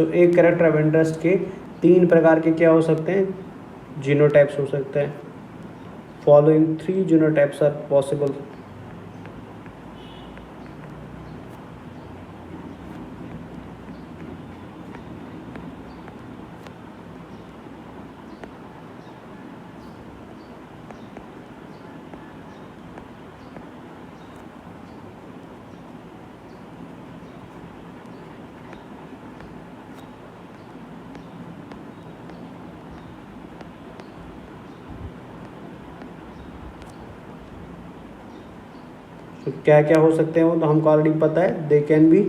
एक कैरेक्टर ऑफ इंटरेस्ट के 3 प्रकार के क्या हो सकते हैं, जीनोटाइप्स हो सकते हैं। Following 3 genotypes are possible. तो क्या क्या हो सकते हैं वो तो हमको ऑलरेडी पता है। They can be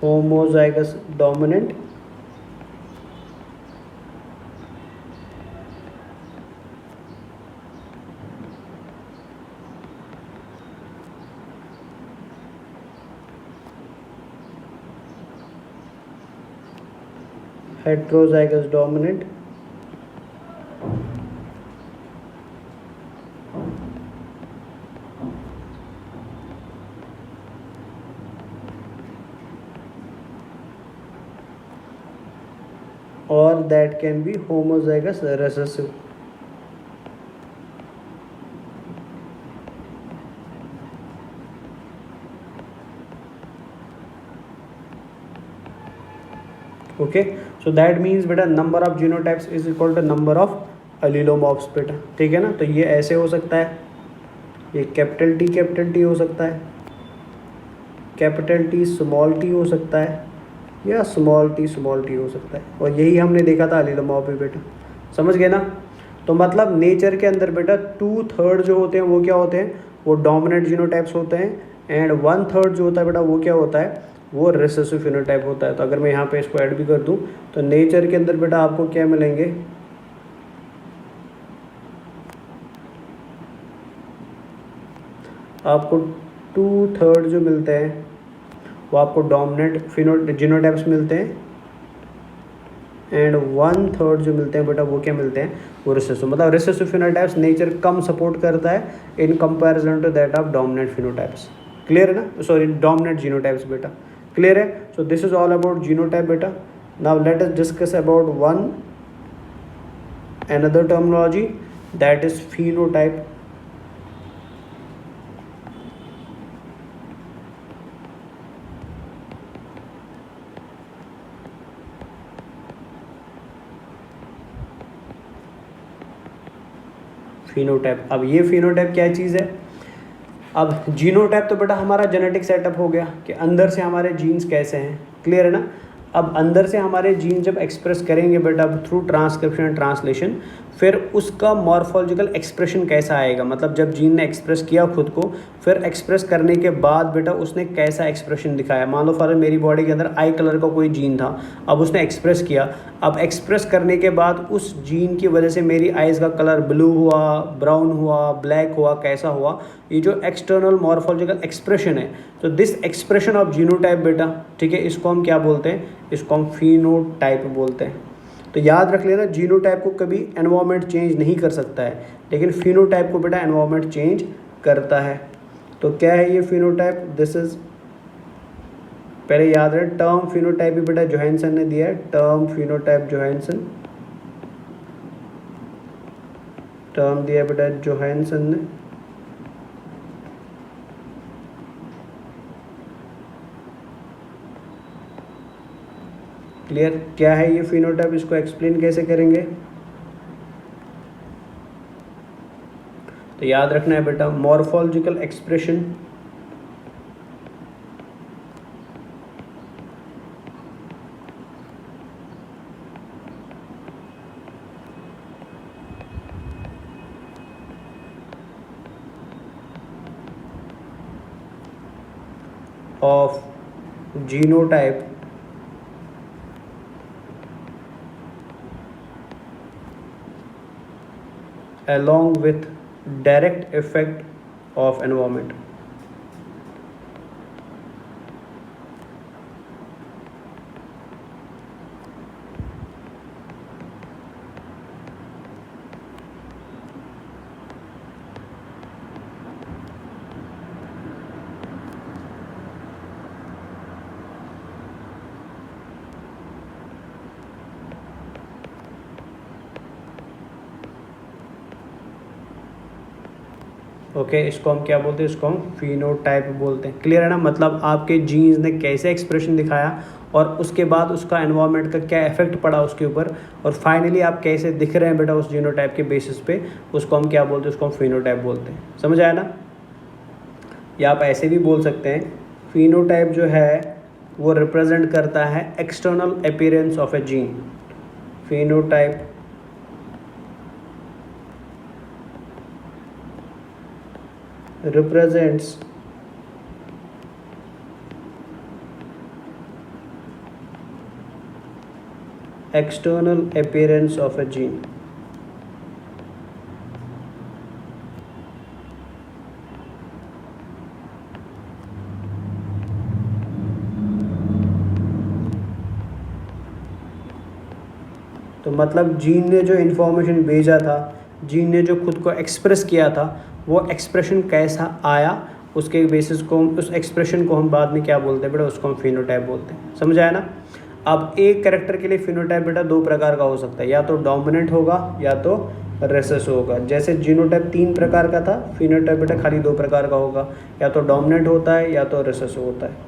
homozygous dominant, heterozygous dominant, or that can be homozygous recessive। Okay, so that means बेटा number of genotypes is equal to number of allelomorphs बेटा। ठीक है ना। तो ये ऐसे हो सकता है, ये कैपिटल टी हो सकता है, कैपिटल टी स्मॉल टी हो सकता है, या स्मॉल टी हो सकता है। और यही हमने देखा था एलिलोमॉर्फ भी बेटा, समझ गए ना। तो मतलब नेचर के अंदर बेटा 2/3 जो होते हैं वो क्या होते हैं, वो डोमिनेंट जीनोटाइप्स होते हैं, एंड 1/3 जो होता है बेटा वो क्या होता है, वो रिसेसिव फिनोटाइप होता है। तो अगर मैं यहाँ पे इसको ऐड भी कर दूँ तो नेचर के अंदर बेटा आपको क्या मिलेंगे, आपको 2/3 जो मिलते हैं वो आपको डोमिनेंट जीनोटाइप्स मिलते हैं, एंड 1/3 जो मिलते हैं बेटा वो क्या मिलते हैं, वो रिसेसिव। मतलब रिसेसिव फिनोटाइप्स नेचर कम सपोर्ट करता है in comparison to that of dominant phenotypes. Clear है ना, सॉरी डोमिनेंट जीनोटाइप्स बेटा। क्लियर है। So this is all about genotype बेटा। Now let us discuss about one another terminology, that is phenotype। फिनोटाइप, अब ये फिनोटाइप क्या चीज़ है, अब जीनोटाइप तो बेटा हमारा जेनेटिक सेटअप हो गया कि अंदर से हमारे जीन्स कैसे हैं। क्लियर है ना। अब अंदर से हमारे जीन जब एक्सप्रेस करेंगे बेटा थ्रू ट्रांसक्रिप्शन एंड ट्रांसलेशन, फिर उसका मॉर्फोलॉजिकल एक्सप्रेशन कैसा आएगा, मतलब जब जीन ने एक्सप्रेस किया खुद को, फिर एक्सप्रेस करने के बाद बेटा उसने कैसा एक्सप्रेशन दिखाया। मान लो फॉर मेरी बॉडी के अंदर आई कलर का कोई जीन था, अब उसने एक्सप्रेस किया, अब एक्सप्रेस करने के बाद उस जीन की वजह से मेरी आइज़ का कलर ब्लू हुआ, ब्राउन हुआ, ब्लैक हुआ, कैसा हुआ, ये जो एक्सटर्नल मॉर्फोलॉजिकल एक्सप्रेशन है, तो दिस एक्सप्रेशन ऑफ जीनोटाइप बेटा, ठीक है, इसको हम क्या बोलते हैं, इसको हम फिनोटाइप बोलते हैं। तो याद रख लेना जीनोटाइप को कभी एनवायरनमेंट चेंज नहीं कर सकता है, लेकिन फिनोटाइप को बेटा एनवायरनमेंट चेंज करता है। तो क्या है ये फिनोटाइप, दिस इज, पहले याद रहे टर्म फिनोटाइप भी बेटा जोहानसन ने दिया है, टर्म फिनोटाइप जोहानसन, टर्म दिया बेटा जोहानसन ने। क्लियर, क्या है ये फिनोटाइप, इसको एक्सप्लेन कैसे करेंगे। तो याद रखना है बेटा morphological expression of genotype along with direct effect of environment। Okay, इसको हम क्या बोलते हैं, इसको हम फिनोटाइप बोलते हैं। क्लियर है ना, मतलब आपके जीन्स ने कैसे एक्सप्रेशन दिखाया और उसके बाद उसका एनवायरनमेंट का क्या इफेक्ट पड़ा उसके ऊपर, और फाइनली आप कैसे दिख रहे हैं बेटा उस जीनोटाइप के बेसिस पे, उसको हम क्या बोलते हैं, उसको हम फिनोटाइप बोलते हैं। समझ आया ना। या आप ऐसे भी बोल सकते हैं फिनोटाइप जो है वो रिप्रेजेंट करता है external appearance of A gene. Phenotype represents external appearance of a gene। तो मतलब जीन ने जो इन्फॉर्मेशन भेजा था, जीन ने जो खुद को एक्सप्रेस किया था, वो एक्सप्रेशन कैसा आया, उसके बेसिस को, उस एक्सप्रेशन को हम बाद में क्या बोलते हैं बेटा, उसको हम फिनोटाइप बोलते हैं। समझ आया ना। अब एक कैरेक्टर के लिए फिनोटाइप बेटा दो प्रकार का हो सकता है, या तो डोमिनेंट होगा या तो रिसेसिव होगा। जैसे जीनोटाइप 3 प्रकार का था, फिनोटाइप बेटा खाली 2 प्रकार का होगा, या तो डोमिनेंट होता है या तो रिसेसिव होता है।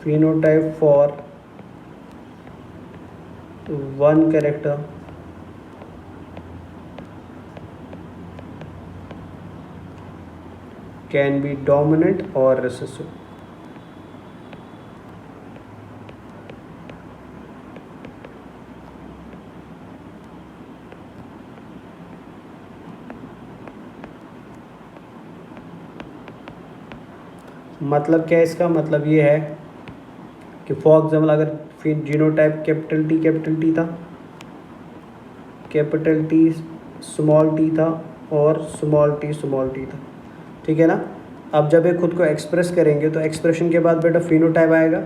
Phenotype for one character can be dominant or recessive। मतलब क्या है इसका मतलब ये है कि फॉर एग्जाम्पल अगर जीनोटाइप कैपिटल टी था, कैपिटल टी स्मॉल टी था और स्मॉल टी था, ठीक है ना। अब जब ये खुद को एक्सप्रेस करेंगे तो एक्सप्रेशन के बाद बेटा फिनोटाइप आएगा।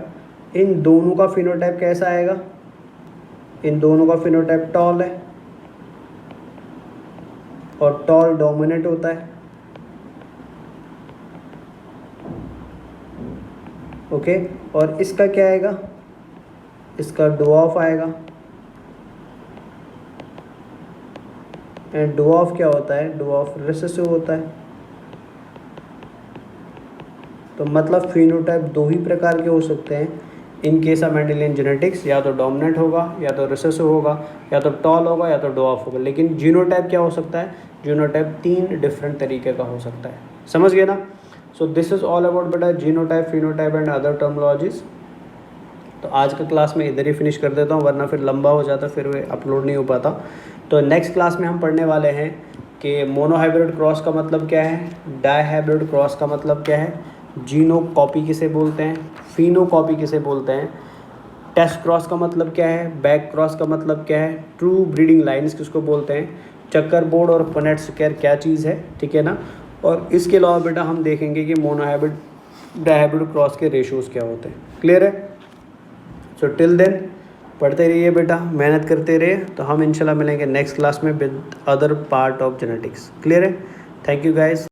इन दोनों का फिनोटाइप कैसा आएगा? इन दोनों का फिनोटाइप टॉल है और टॉल डोमिनेट होता है, ओके। और इसका क्या आएगा? इसका ड्वार्फ आएगा। एंड ड्वार्फ क्या होता है? ड्वार्फ रिसेसिव होता है। तो मतलब फिनोटाइप दो ही प्रकार के हो सकते हैं in case of Mendelian genetics, या तो डोमिनेंट होगा, या तो रिसेसिव होगा, या तो टॉल होगा, या तो ड्वार्फ होगा। लेकिन जीनोटाइप क्या हो सकता है? जीनोटाइप 3 डिफरेंट तरीके का हो सकता है। समझ गए ना? So this is all about बेटा genotype, phenotype and other terminologies. तो आज का क्लास में इधर ही फिनिश कर देता हूँ, वरना फिर लंबा हो जाता, फिर वे अपलोड नहीं हो पाता। तो नेक्स्ट क्लास में हम पढ़ने वाले हैं कि मोनोहाइब्रिड क्रॉस का मतलब क्या है, डाईहाइब्रिड क्रॉस का मतलब क्या है, जीनो कॉपी किसे बोलते हैं, फिनो कॉपी किसे बोलते हैं, टेस्ट क्रॉस का मतलब क्या है, बैक क्रॉस का मतलब क्या है, ट्रू ब्रीडिंग लाइन्स किसको बोलते हैं, चक्कर बोर्ड और पनेट स्क्वायर क्या चीज़ है, ठीक है ना। और इसके अलावा बेटा हम देखेंगे कि मोनोहाइब्रिड डाईहाइब्रिड क्रॉस के रेशियोज़ क्या होते हैं। क्लियर है? सो टिल देन पढ़ते रहिए बेटा, मेहनत करते रहिए। तो हम इंशाल्लाह मिलेंगे नेक्स्ट क्लास में with other part of genetics. Clear है? Thank you guys.